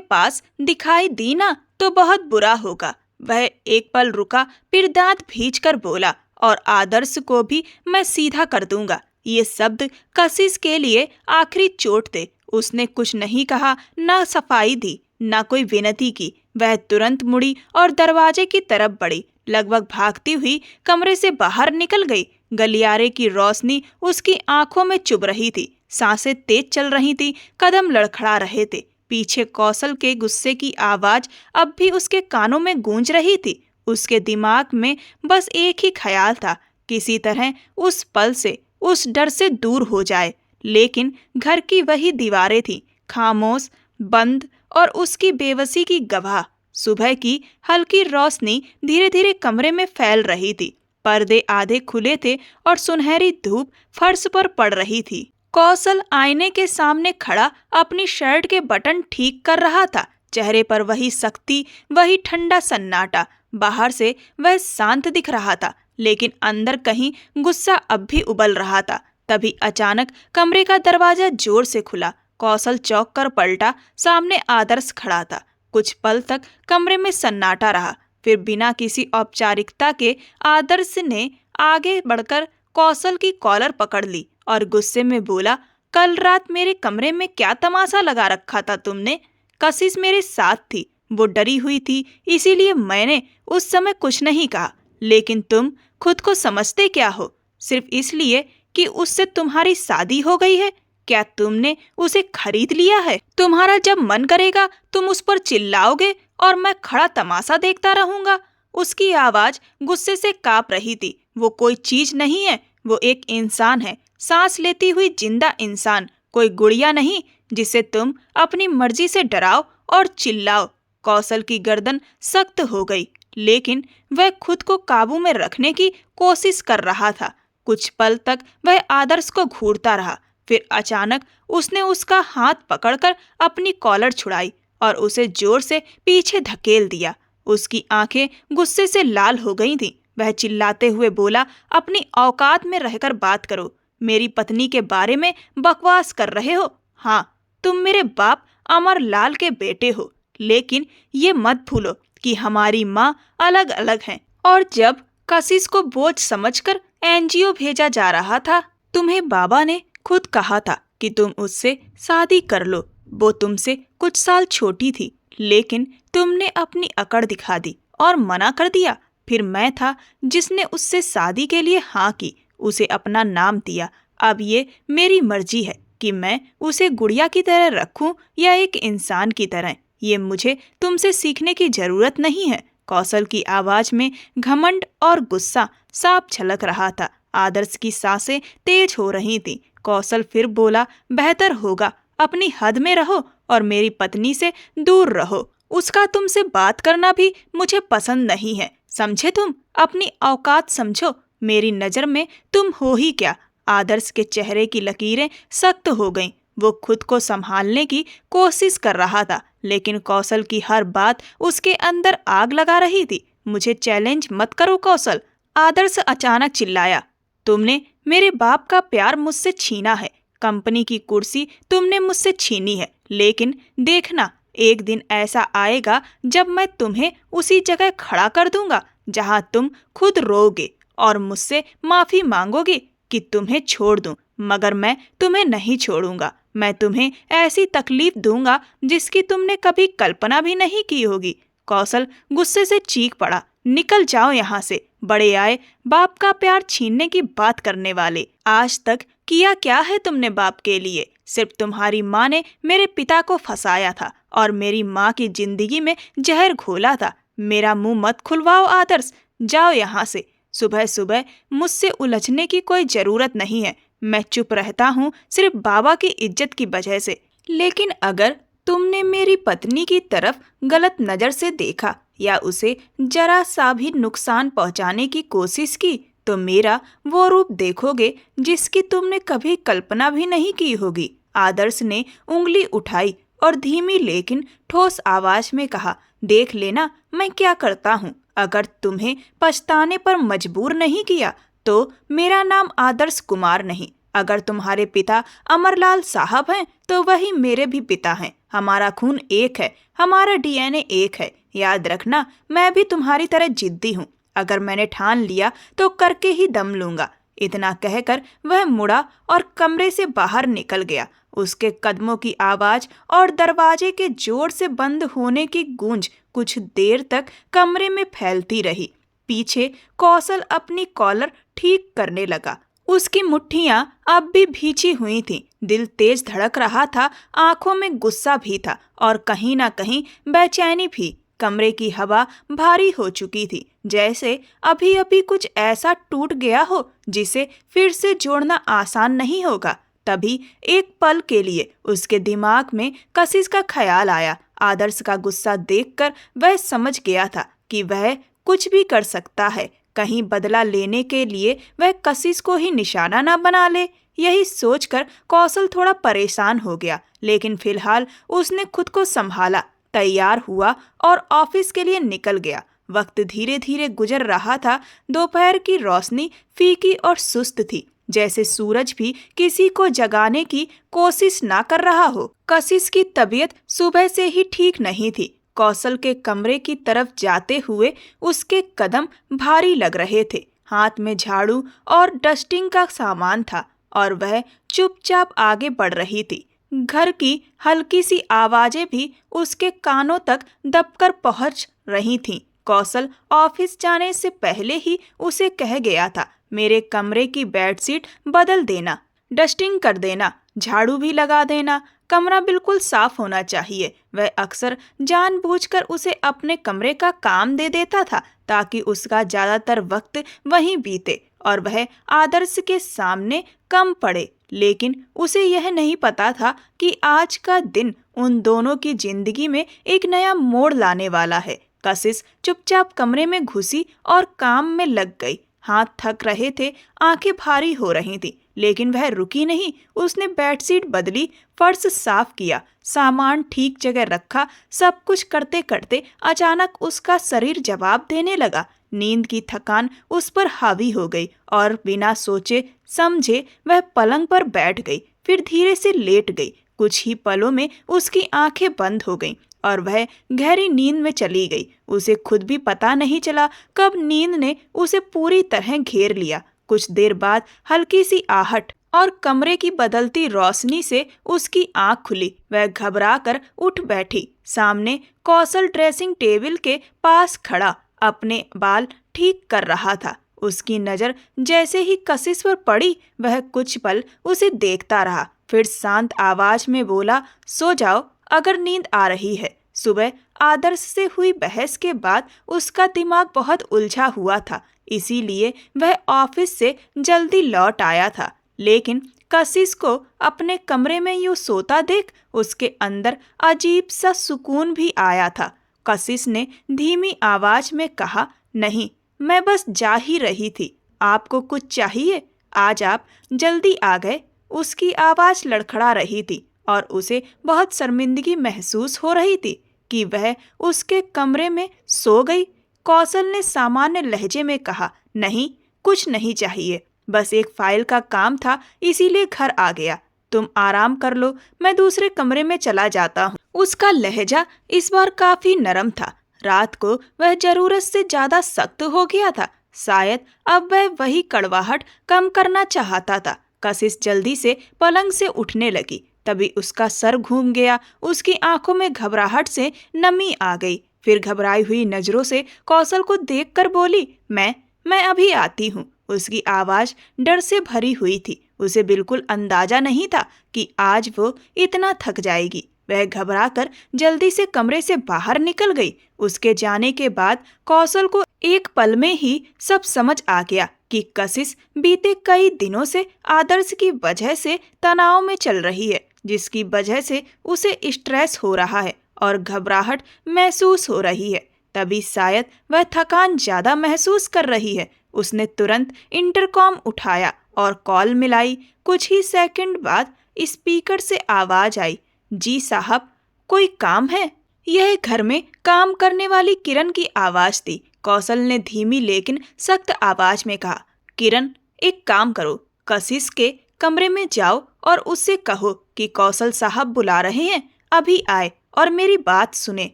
Speaker 1: पास दिखाई दी ना तो बहुत बुरा होगा। वह एक पल रुका, फिर दांत भींच कर बोला, और आदर्श को भी मैं सीधा कर दूंगा। ये शब्द कशिश के लिए आखिरी चोट थे। उसने कुछ नहीं कहा, न सफाई दी, न कोई विनती की। वह तुरंत मुड़ी और दरवाजे की तरफ बढ़ी। लगभग भागती हुई कमरे से बाहर निकल गई। गलियारे की रोशनी उसकी आंखों में चुभ रही थी, सांसें तेज चल रही थी, कदम लड़खड़ा रहे थे। पीछे कौशल के गुस्से की आवाज अब भी उसके कानों में गूंज रही थी। उसके दिमाग में बस एक ही ख्याल था, किसी तरह उस पल से, उस डर से दूर हो जाए। लेकिन घर की वही दीवारें थीं, खामोश, बंद और उसकी बेबसी की गवाह। सुबह की हल्की रोशनी धीरे धीरे कमरे में फैल रही थी। पर्दे आधे खुले थे और सुनहरी धूप फर्श पर पड़ रही थी। कौशल आईने के सामने खड़ा अपनी शर्ट के बटन ठीक कर रहा था। चेहरे पर वही सख्ती, वही ठंडा सन्नाटा। बाहर से वह शांत दिख रहा था, लेकिन अंदर कहीं गुस्सा अब भी उबल रहा था। तभी अचानक कमरे का दरवाजा जोर से खुला। कौशल चौंक कर पलटा। सामने आदर्श खड़ा था। कुछ पल तक कमरे में सन्नाटा रहा। फिर बिना किसी औपचारिकता के आदर्श ने आगे बढ़कर कौशल की कॉलर पकड़ ली और गुस्से में बोला, कल रात मेरे कमरे में क्या तमाशा लगा रखा था तुमने? कशिश मेरे साथ थी, वो डरी हुई थी, इसीलिए मैंने उस समय कुछ नहीं कहा। लेकिन तुम खुद को समझते क्या हो? सिर्फ इसलिए कि उससे तुम्हारी शादी हो गई है? क्या तुमने उसे खरीद लिया है? तुम्हारा जब मन करेगा तुम उस पर चिल्लाओगे और मैं खड़ा तमाशा देखता रहूंगा। उसकी आवाज गुस्से से कांप रही थी। वो कोई चीज नहीं है, वो एक इंसान है, सांस लेती हुई जिंदा इंसान, कोई गुड़िया नहीं जिसे तुम अपनी मर्जी से डराओ और चिल्लाओ। कौशल की गर्दन सख्त हो गई, लेकिन वह खुद को काबू में रखने की कोशिश कर रहा था। कुछ पल तक वह आदर्श को घूरता रहा। फिर अचानक उसने उसका हाथ पकड़कर अपनी कॉलर छुड़ाई और उसे जोर से पीछे धकेल दिया। उसकी आंखें गुस्से से लाल हो गई थीं। वह चिल्लाते हुए बोला, अपनी औकात में रहकर बात करो। मेरी पत्नी के बारे में बकवास कर रहे हो? हाँ, तुम मेरे बाप अमर लाल के बेटे हो, लेकिन ये मत भूलो कि हमारी माँ अलग अलग हैं। और जब कशिश को बोझ समझकर एनजीओ भेजा जा रहा था, तुम्हें बाबा ने खुद कहा था कि तुम उससे शादी कर लो। वो तुमसे कुछ साल छोटी थी, लेकिन तुमने अपनी अकड़ दिखा दी और मना कर दिया। फिर मैं था जिसने उससे शादी के लिए हाँ की, उसे अपना नाम दिया। अब ये मेरी मर्जी है कि मैं उसे गुड़िया की तरह रखूं या एक इंसान की तरह। ये मुझे तुमसे सीखने की जरूरत नहीं है। कौशल की आवाज में घमंड और गुस्सा साफ झलक रहा था। आदर्श की सांसें तेज हो रही थीं। कौशल फिर बोला, बेहतर होगा अपनी हद में रहो और मेरी पत्नी से दूर रहो। उसका तुमसे बात करना भी मुझे पसंद नहीं है, समझे? तुम अपनी औकात समझो। मेरी नजर में तुम हो ही क्या? आदर्श के चेहरे की लकीरें सख्त हो गईं। वो खुद को संभालने की कोशिश कर रहा था, लेकिन कौशल की हर बात उसके अंदर आग लगा रही थी। मुझे चैलेंज मत करो कौशल, आदर्श अचानक चिल्लाया। तुमने मेरे बाप का प्यार मुझसे छीना है, कंपनी की कुर्सी तुमने मुझसे छीनी है, लेकिन देखना एक दिन ऐसा आएगा जब मैं तुम्हें उसी जगह खड़ा कर दूंगा जहां तुम खुद रोओगे और मुझसे माफी मांगोगे कि तुम्हें छोड़ दूं। मगर मैं तुम्हें नहीं छोड़ूंगा। मैं तुम्हें ऐसी तकलीफ दूंगा जिसकी तुमने कभी कल्पना भी नहीं की होगी। कौशल गुस्से से चीख पड़ा, निकल जाओ यहाँ से, बड़े आए बाप का प्यार छीनने की बात करने वाले। आज तक किया क्या है तुमने बाप के लिए? सिर्फ तुम्हारी माँ ने मेरे पिता को फंसाया था और मेरी माँ की जिंदगी में जहर घोला था। मेरा मुंह मत खुलवाओ आदर्श, जाओ यहाँ से। सुबह सुबह मुझसे उलझने की कोई जरूरत नहीं है। मैं चुप रहता हूँ सिर्फ बाबा की इज्जत की वजह से। लेकिन अगर तुमने मेरी पत्नी की तरफ गलत नजर से देखा या उसे जरा सा भी नुकसान पहुंचाने की कोशिश की, तो मेरा वो रूप देखोगे जिसकी तुमने कभी कल्पना भी नहीं की होगी। आदर्श ने उंगली उठाई और धीमी लेकिन ठोस आवाज में कहा, देख लेना मैं क्या करता हूँ। अगर तुम्हें पछताने पर मजबूर नहीं किया तो मेरा नाम आदर्श कुमार नहीं। अगर तुम्हारे पिता अमरलाल साहब हैं तो वही मेरे भी पिता हैं। हमारा खून एक है, हमारा डीएनए एक है। याद रखना, मैं भी तुम्हारी तरह जिद्दी हूँ। अगर मैंने ठान लिया तो करके ही दम लूंगा। इतना कहकर वह मुड़ा और कमरे से बाहर निकल गया। उसके कदमों की आवाज और दरवाजे के जोर से बंद होने की गूंज कुछ देर तक कमरे में फैलती रही। पीछे कौशल अपनी कॉलर ठीक करने लगा। उसकी मुट्ठियां अब भी भींची हुई थीं। दिल तेज धड़क रहा था, आंखों में गुस्सा भी था और कहीं ना कहीं बेचैनी भी। कमरे की हवा भारी हो चुकी थी, जैसे अभी अभी कुछ ऐसा टूट गया हो जिसे फिर से जोड़ना आसान नहीं होगा। तभी एक पल के लिए उसके दिमाग में कशिश का ख्याल आया। आदर्श का गुस्सा देखकर वह समझ गया था कि वह कुछ भी कर सकता है। कहीं बदला लेने के लिए वह कशिश को ही निशाना न बना ले। यही सोचकर कौशल थोड़ा परेशान हो गया, लेकिन फिलहाल उसने खुद को संभाला, तैयार हुआ और ऑफिस के लिए निकल गया। वक्त धीरे धीरे गुजर रहा था। दोपहर की रोशनी फीकी और सुस्त थी, जैसे सूरज भी किसी को जगाने की कोशिश ना कर रहा हो। कशिश की तबीयत सुबह से ही ठीक नहीं थी। कौशल के कमरे की तरफ जाते हुए उसके कदम भारी लग रहे थे। हाथ में झाड़ू और डस्टिंग का सामान था और वह चुपचाप आगे बढ़ रही थी। घर की हल्की सी आवाजें भी उसके कानों तक दबकर पहुंच रही थीं। कौशल ऑफिस जाने से पहले ही उसे कह गया था, मेरे कमरे की बेडशीट बदल देना, डस्टिंग कर देना, झाड़ू भी लगा देना, कमरा बिल्कुल साफ होना चाहिए। वह अक्सर जानबूझकर उसे अपने कमरे का काम दे देता था ताकि उसका ज्यादातर वक्त वहीं बीते और वह आदर्श के सामने कम पड़े। लेकिन उसे यह नहीं पता था कि आज का दिन उन दोनों की जिंदगी में एक नया मोड़ लाने वाला है। कशिश चुपचाप कमरे में घुसी और काम में लग गई। हाथ थक रहे थे, आंखें भारी हो रही थी, लेकिन वह रुकी नहीं। उसने बेडशीट बदली, फर्श साफ किया, सामान ठीक जगह रखा। सब कुछ करते करते अचानक उसका शरीर जवाब देने लगा। नींद की थकान उस पर हावी हो गई और बिना सोचे समझे वह पलंग पर बैठ गई, फिर धीरे से लेट गई। कुछ ही पलों में उसकी आंखें बंद हो गईं और वह गहरी नींद में चली गई। उसे खुद भी पता नहीं चला कब नींद ने उसे पूरी तरह घेर लिया। कुछ देर बाद हल्की सी आहट और कमरे की बदलती रोशनी से उसकी आंख खुली। वह घबरा कर उठ बैठी। सामने कौशल ड्रेसिंग टेबल के पास खड़ा अपने बाल ठीक कर रहा था। उसकी नजर जैसे ही कशिश पर पड़ी, वह कुछ पल उसे देखता रहा, फिर शांत आवाज में बोला, सो जाओ अगर नींद आ रही है। सुबह आदर्श से हुई बहस के बाद उसका दिमाग बहुत उलझा हुआ था, इसीलिए वह ऑफिस से जल्दी लौट आया था। लेकिन कशिश को अपने कमरे में यूं सोता देख उसके अंदर अजीब सा सुकून भी आया था। कशिश ने धीमी आवाज में कहा, नहीं, मैं बस जा ही रही थी। आपको कुछ चाहिए? आज आप जल्दी आ गए। उसकी आवाज लड़खड़ा रही थी और उसे बहुत शर्मिंदगी महसूस हो रही थी कि वह उसके कमरे में सो गई। कौशल ने सामान्य लहजे में कहा, नहीं, कुछ नहीं चाहिए, बस एक फाइल का काम था, इसीलिए घर आ गया। तुम आराम कर लो, मैं दूसरे कमरे में चला जाता हूँ। उसका लहजा इस बार काफी नरम था। रात को वह जरूरत से ज्यादा सख्त हो गया था। शायद अब वह वही कड़वाहट कम करना चाहता था। कशिश जल्दी से पलंग से उठने लगी, तभी उसका सर घूम गया। उसकी आंखों में घबराहट से नमी आ गई। फिर घबराई हुई नजरों से कौशल को देखकर बोली, मैं अभी आती हूँ। उसकी आवाज डर से भरी हुई थी। उसे बिल्कुल अंदाजा नहीं था कि आज वो इतना थक जाएगी। वह घबराकर जल्दी से कमरे से बाहर निकल गई। उसके जाने के बाद कौशल को एक पल में ही सब समझ आ गया कि कशिश बीते कई दिनों से आदर्श की वजह से तनाव में चल रही है, जिसकी वजह से उसे स्ट्रेस हो रहा है और घबराहट महसूस हो रही है। तभी शायद वह थकान ज्यादा महसूस कर रही है। उसने तुरंत इंटरकॉम उठाया और कॉल मिलाई। कुछ ही सेकंड बाद स्पीकर से आवाज आई, जी साहब, कोई काम है? यह घर में काम करने वाली किरण की आवाज थी। कौशल ने धीमी लेकिन सख्त आवाज में कहा। किरण, एक काम करो, कशिश के कमरे में जाओ और उससे कहो कि कौशल साहब बुला रहे हैं, अभी आए और मेरी बात सुने।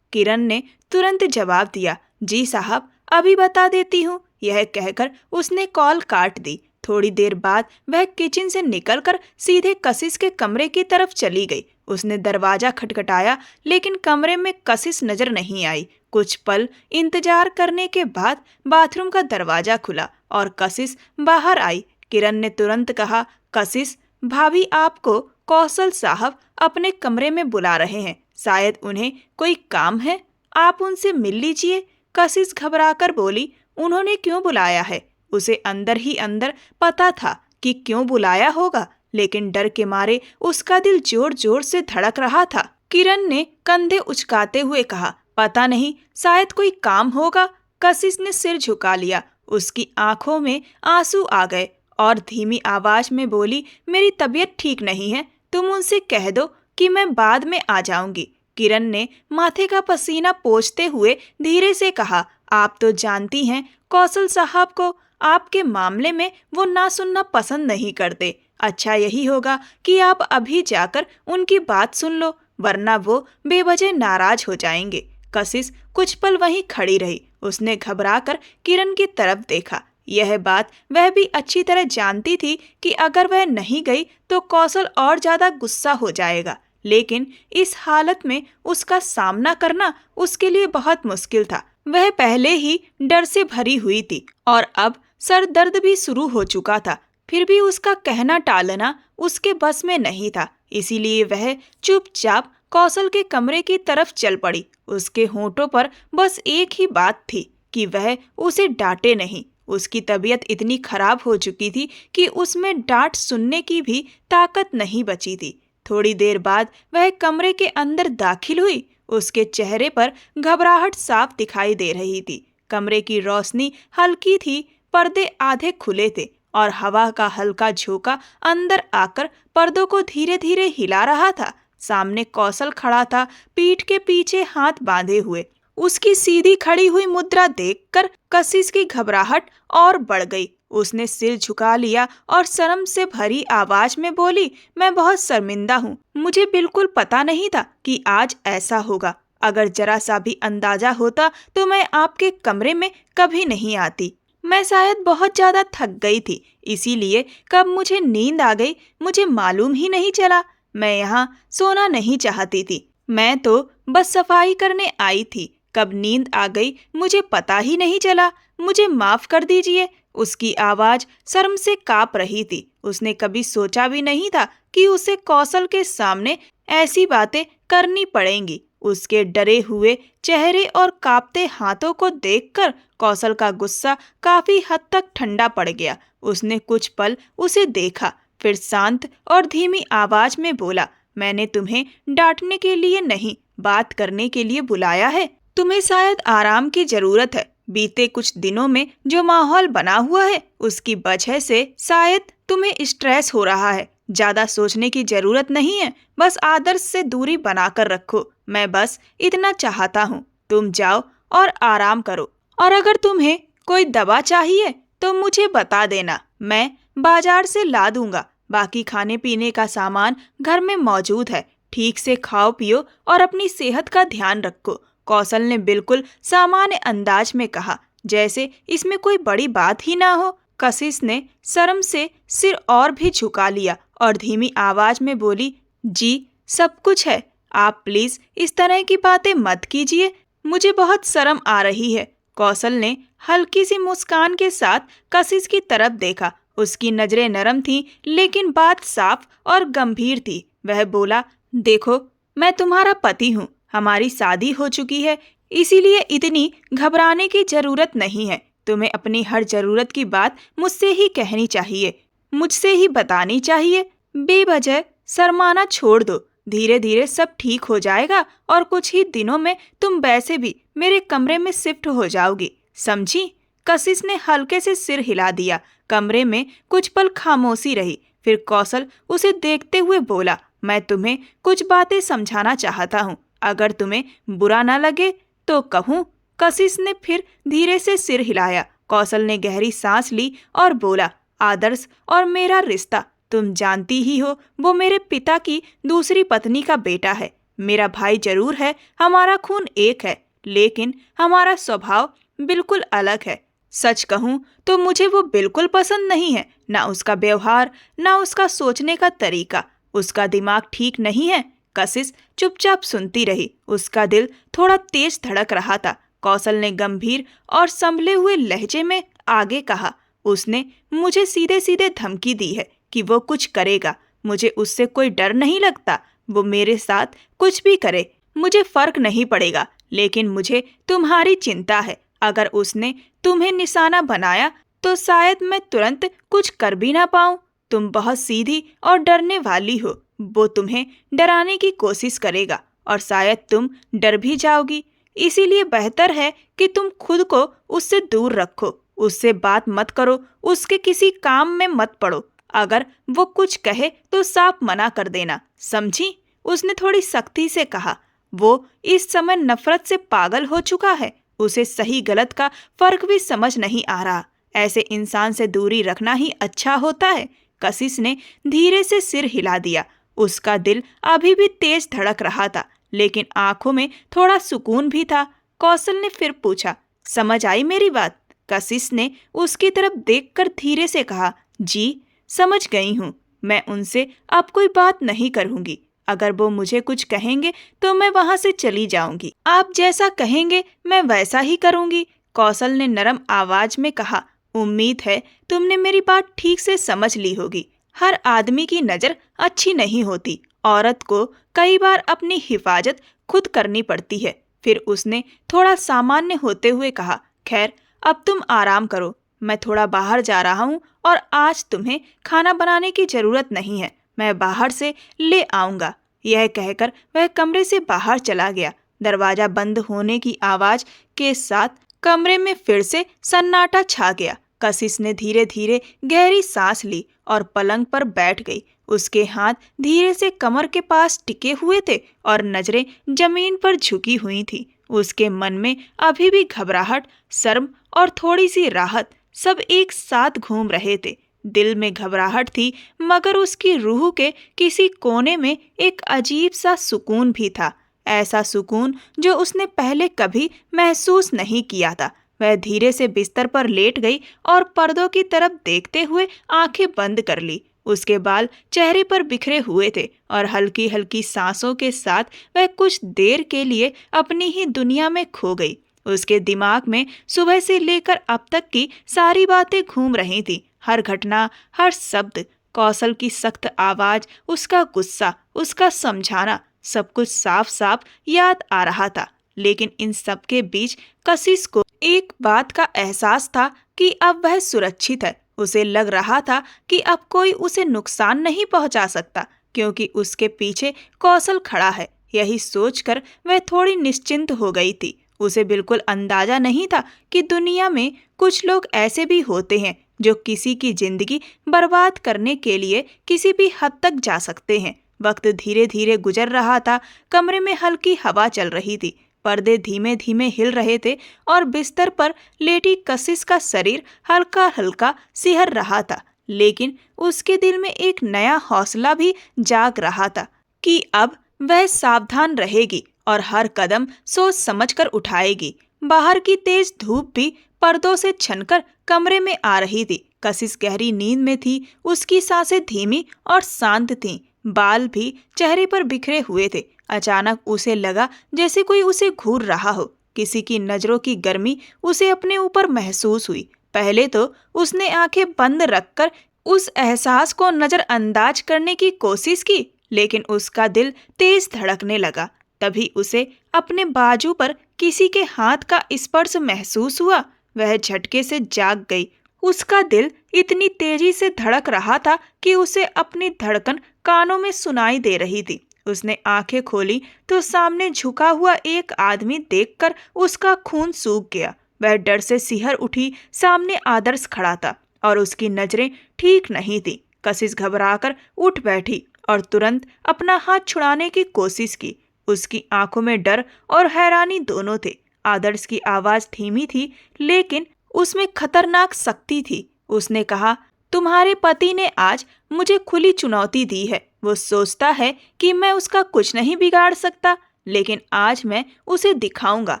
Speaker 1: किरण ने तुरंत जवाब दिया, जी साहब, अभी बता देती हूँ। यह कहकर उसने कॉल काट दी। थोड़ी देर बाद वह किचन से निकलकर सीधे कशिश के कमरे की तरफ चली गई। उसने दरवाजा खटखटाया, लेकिन कमरे में कशिश नजर नहीं आई। कुछ पल इंतजार करने के बाद बाथरूम का दरवाजा खुला और कशिश बाहर आई। किरण ने तुरंत कहा, कशिश, भाभी आपको कौशल साहब अपने कमरे में बुला रहे हैं, शायद उन्हें कोई काम है, आप उनसे मिल लीजिए। कशिश घबराकर बोली, उन्होंने क्यों बुलाया है? उसे अंदर ही अंदर पता था कि क्यों बुलाया होगा, लेकिन डर के मारे उसका दिल जोर जोर से धड़क रहा था। किरण ने कंधे उचकाते हुए कहा, पता नहीं, शायद कोई काम होगा। कशिश ने सिर झुका लिया। उसकी आंखों में आंसू आ गए और धीमी आवाज में बोली, मेरी तबीयत ठीक नहीं है, तुम उनसे कह दो कि मैं बाद में आ जाऊंगी। किरण ने माथे का पसीना पोंछते हुए धीरे से कहा, आप तो जानती हैं कौशल साहब को, आपके मामले में वो ना सुनना पसंद नहीं करते। अच्छा यही होगा कि आप अभी जाकर उनकी बात सुन लो, वरना वो बेवजह नाराज हो जाएंगे। कशिश कुछ पल वहीं खड़ी रही। उसने घबराकर किरण की तरफ देखा। यह बात वह भी अच्छी तरह जानती थी कि अगर वह नहीं गई तो कौशल और ज्यादा गुस्सा हो जाएगा, लेकिन इस हालत में उसका सामना करना उसके लिए बहुत मुश्किल था। वह पहले ही डर से भरी हुई थी और अब सर दर्द भी शुरू हो चुका था। फिर भी उसका कहना टालना उसके बस में नहीं था, इसीलिए वह चुपचाप कौशल के कमरे की तरफ चल पड़ी। उसके होंठों पर बस एक ही बात थी कि वह उसे डांटे नहीं। उसकी तबीयत इतनी खराब हो चुकी थी कि उसमें डांट सुनने की भी ताकत नहीं बची थी। थोड़ी देर बाद वह कमरे के अंदर दाखिल हुई। उसके चेहरे पर घबराहट साफ दिखाई दे रही थी। कमरे की रोशनी हल्की थी, पर्दे आधे खुले थे और हवा का हल्का झोंका अंदर आकर पर्दों को धीरे धीरे हिला रहा था। सामने कौशल खड़ा था, पीठ के पीछे हाथ बांधे हुए। उसकी सीधी खड़ी हुई मुद्रा देखकर कशिश की घबराहट और बढ़ गई। उसने सिर झुका लिया और शर्म से भरी आवाज में बोली, मैं बहुत शर्मिंदा हूँ, मुझे बिल्कुल पता नहीं था कि आज ऐसा होगा। अगर जरा सा भी अंदाजा होता तो मैं आपके कमरे में कभी नहीं आती। मैं शायद बहुत ज्यादा थक गई थी, इसीलिए कब मुझे नींद आ गई मुझे मालूम ही नहीं चला। मैं यहाँ सोना नहीं चाहती थी, मैं तो बस सफाई करने आई थी। कब नींद आ गई मुझे पता ही नहीं चला, मुझे माफ कर दीजिए। उसकी आवाज शर्म से कांप रही थी। उसने कभी सोचा भी नहीं था कि उसे कौशल के सामने ऐसी बातें करनी पड़ेंगी। उसके डरे हुए चेहरे और कांपते हाथों को देखकर कौशल का गुस्सा काफी हद तक ठंडा पड़ गया। उसने कुछ पल उसे देखा, फिर शांत और धीमी आवाज में बोला, मैंने तुम्हें डांटने के लिए नहीं, बात करने के लिए बुलाया है। तुम्हें शायद आराम की जरूरत है। बीते कुछ दिनों में जो माहौल बना हुआ है उसकी वजह से शायद तुम्हें स्ट्रेस हो रहा है। ज्यादा सोचने की जरूरत नहीं है, बस आदर्श से दूरी बनाकर रखो। मैं बस इतना चाहता हूँ, तुम जाओ और आराम करो, और अगर तुम्हें कोई दवा चाहिए तो मुझे बता देना, मैं बाजार से ला दूंगा। बाकी खाने पीने का सामान घर में मौजूद है। ठीक से खाओ पियो और अपनी सेहत का ध्यान रखो। कौशल ने बिल्कुल सामान्य अंदाज में कहा, जैसे इसमें कोई बड़ी बात ही ना हो। कशिश ने शर्म से सिर और भी झुका लिया और धीमी आवाज में बोली, जी सब कुछ है, आप प्लीज इस तरह की बातें मत कीजिए, मुझे बहुत शर्म आ रही है। कौशल ने हल्की सी मुस्कान के साथ कशिश की तरफ देखा। उसकी नजरें नरम थीं, लेकिन बात साफ और गंभीर थी। वह बोला, देखो मैं तुम्हारा पति हूँ, हमारी शादी हो चुकी है, इसीलिए इतनी घबराने की जरूरत नहीं है। तुम्हें अपनी हर जरूरत की बात मुझसे ही कहनी चाहिए, मुझसे ही बतानी चाहिए। बेवजह शर्माना छोड़ दो, धीरे धीरे सब ठीक हो जाएगा और कुछ ही दिनों में तुम वैसे भी मेरे कमरे में शिफ्ट हो जाओगी, समझी? कशिश ने हल्के से सिर हिला दिया। कमरे में कुछ पल खामोशी रही। फिर कौशल उसे देखते हुए बोला, मैं तुम्हें कुछ बातें समझाना चाहता हूँ, अगर तुम्हें बुरा ना लगे तो कहूँ। कशिश ने फिर धीरे से सिर हिलाया। कौशल ने गहरी सांस ली और बोला, आदर्श और मेरा रिश्ता तुम जानती ही हो, वो मेरे पिता की दूसरी पत्नी का बेटा है। मेरा भाई जरूर है, हमारा खून एक है, लेकिन हमारा स्वभाव बिल्कुल अलग है। सच कहूँ तो मुझे वो बिल्कुल पसंद नहीं है, ना उसका व्यवहार, ना उसका सोचने का तरीका। उसका दिमाग ठीक नहीं है। कशिश चुपचाप सुनती रही। उसका दिल थोड़ा तेज धड़क रहा था। कौशल ने गंभीर और संभले हुए लहजे में आगे कहा, उसने मुझे सीधे सीधे धमकी दी है कि वो कुछ करेगा। मुझे उससे कोई डर नहीं लगता। वो मेरे साथ कुछ भी करे, मुझे फर्क नहीं पड़ेगा, लेकिन मुझे तुम्हारी चिंता है। अगर उसने तुम्हें निशाना बनाया तो शायद मैं तुरंत कुछ कर भी ना पाऊं। तुम बहुत सीधी और डरने वाली हो। वो तुम्हें डराने की कोशिश करेगा और शायद तुम डर भी जाओगी। इसीलिए बेहतर है कि तुम खुद को उससे दूर रखो। उससे बात मत करो, उसके किसी काम में मत पड़ो। अगर वो कुछ कहे तो साफ मना कर देना, समझी? उसने थोड़ी सख्ती से कहा। वो इस समय नफरत से पागल हो चुका है। उसे सही गलत का फर्क भी समझ नहीं आ रहा। ऐसे इंसान से दूरी रखना ही अच्छा होता है। कशिश ने धीरे से सिर हिला दिया। उसका दिल अभी भी तेज धड़क रहा था, लेकिन आंखों में थोड़ा सुकून भी था। कौशल ने फिर पूछा, समझ आई मेरी बात? कशिश ने उसकी तरफ देखकर धीरे से कहा, जी समझ गई हूँ। मैं उनसे अब कोई बात नहीं करूँगी। अगर वो मुझे कुछ कहेंगे तो मैं वहां से चली जाऊंगी। आप जैसा कहेंगे मैं वैसा ही करूंगी। कौशल ने नरम आवाज में कहा, उम्मीद है तुमने मेरी बात ठीक से समझ ली होगी। हर आदमी की नजर अच्छी नहीं होती। औरत को कई बार अपनी हिफाजत खुद करनी पड़ती है। फिर उसने थोड़ा सामान्य होते हुए कहा, खैर अब तुम आराम करो। मैं थोड़ा बाहर जा रहा हूँ और आज तुम्हें खाना बनाने की जरूरत नहीं है। मैं बाहर से ले आऊंगा। यह कहकर वह कमरे से बाहर चला गया। दरवाजा बंद होने की आवाज के साथ कमरे में फिर से सन्नाटा छा गया। कशिश ने धीरे धीरे गहरी सांस ली और पलंग पर बैठ गई। उसके हाथ धीरे से कमर के पास टिके हुए थे और नजरें जमीन पर झुकी हुई थी। उसके मन में अभी भी घबराहट, शर्म और थोड़ी सी राहत सब एक साथ घूम रहे थे। दिल में घबराहट थी, मगर उसकी रूह के किसी कोने में एक अजीब सा सुकून भी था। ऐसा सुकून जो उसने पहले कभी महसूस नहीं किया था। वह धीरे से बिस्तर पर लेट गई और पर्दों की तरफ देखते हुए आंखें बंद कर ली। उसके बाल चेहरे पर बिखरे हुए थे और हल्की हल्की सांसों के साथ वह कुछ देर के लिए अपनी ही दुनिया में खो गई। उसके दिमाग में सुबह से लेकर अब तक की सारी बातें घूम रही थी। हर घटना, हर शब्द, कौशल की सख्त आवाज, उसका गुस्सा, उसका समझाना, सब कुछ साफ साफ याद आ रहा था। लेकिन इन सब के बीच कशिश को एक बात का एहसास था कि अब वह सुरक्षित है। उसे लग रहा था कि अब कोई उसे नुकसान नहीं पहुंचा सकता, क्योंकि उसके पीछे कौशल खड़ा है। यही सोचकर वह थोड़ी निश्चिंत हो गई थी। उसे बिल्कुल अंदाजा नहीं था कि दुनिया में कुछ लोग ऐसे भी होते हैं जो किसी की जिंदगी बर्बाद करने के लिए किसी भी हद तक जा सकते हैं। वक्त धीरे धीरे गुजर रहा था। कमरे में हल्की हवा चल रही थी। पर्दे धीमे धीमे हिल रहे थे और बिस्तर पर लेटी कशिश का शरीर हल्का हल्का सिहर रहा था। लेकिन उसके दिल में एक नया हौसला भी जाग रहा था कि अब वह सावधान रहेगी और हर कदम सोच समझकर उठाएगी। बाहर की तेज धूप भी पर्दों से छनकर कमरे में आ रही थी। कशिश गहरी नींद में थी। उसकी सांसें धीमी और शांत थीं। बाल भी चेहरे पर बिखरे हुए थे। अचानक उसे लगा जैसे कोई उसे घूर रहा हो। किसी की नजरों की गर्मी उसे अपने ऊपर महसूस हुई। पहले तो उसने आंखें बंद रखकर उस एहसास को नजरअंदाज करने की कोशिश की, लेकिन उसका दिल तेज धड़कने लगा। तभी उसे अपने बाजू पर किसी के हाथ का स्पर्श महसूस हुआ। वह झटके से जाग गई। उसका दिल इतनी तेजी से धड़क रहा था कि उसे अपनी धड़कन कानों में सुनाई दे रही थी। उसने आंखें खोली तो सामने झुका हुआ एक आदमी देखकर उसका खून सूख गया। वह डर से सिहर उठी। सामने आदर्श खड़ा था और उसकी नजरें ठीक नहीं थी। कशिश घबराकर उठ बैठी और तुरंत अपना हाथ छुड़ाने की कोशिश की। उसकी आंखों में डर और हैरानी दोनों थे। आदर्श की आवाज धीमी थी, लेकिन उसमें खतरनाक शक्ति थी। उसने कहा, तुम्हारे पति ने आज मुझे खुली चुनौती दी है। वो सोचता है कि मैं उसका कुछ नहीं बिगाड़ सकता, लेकिन आज मैं उसे दिखाऊंगा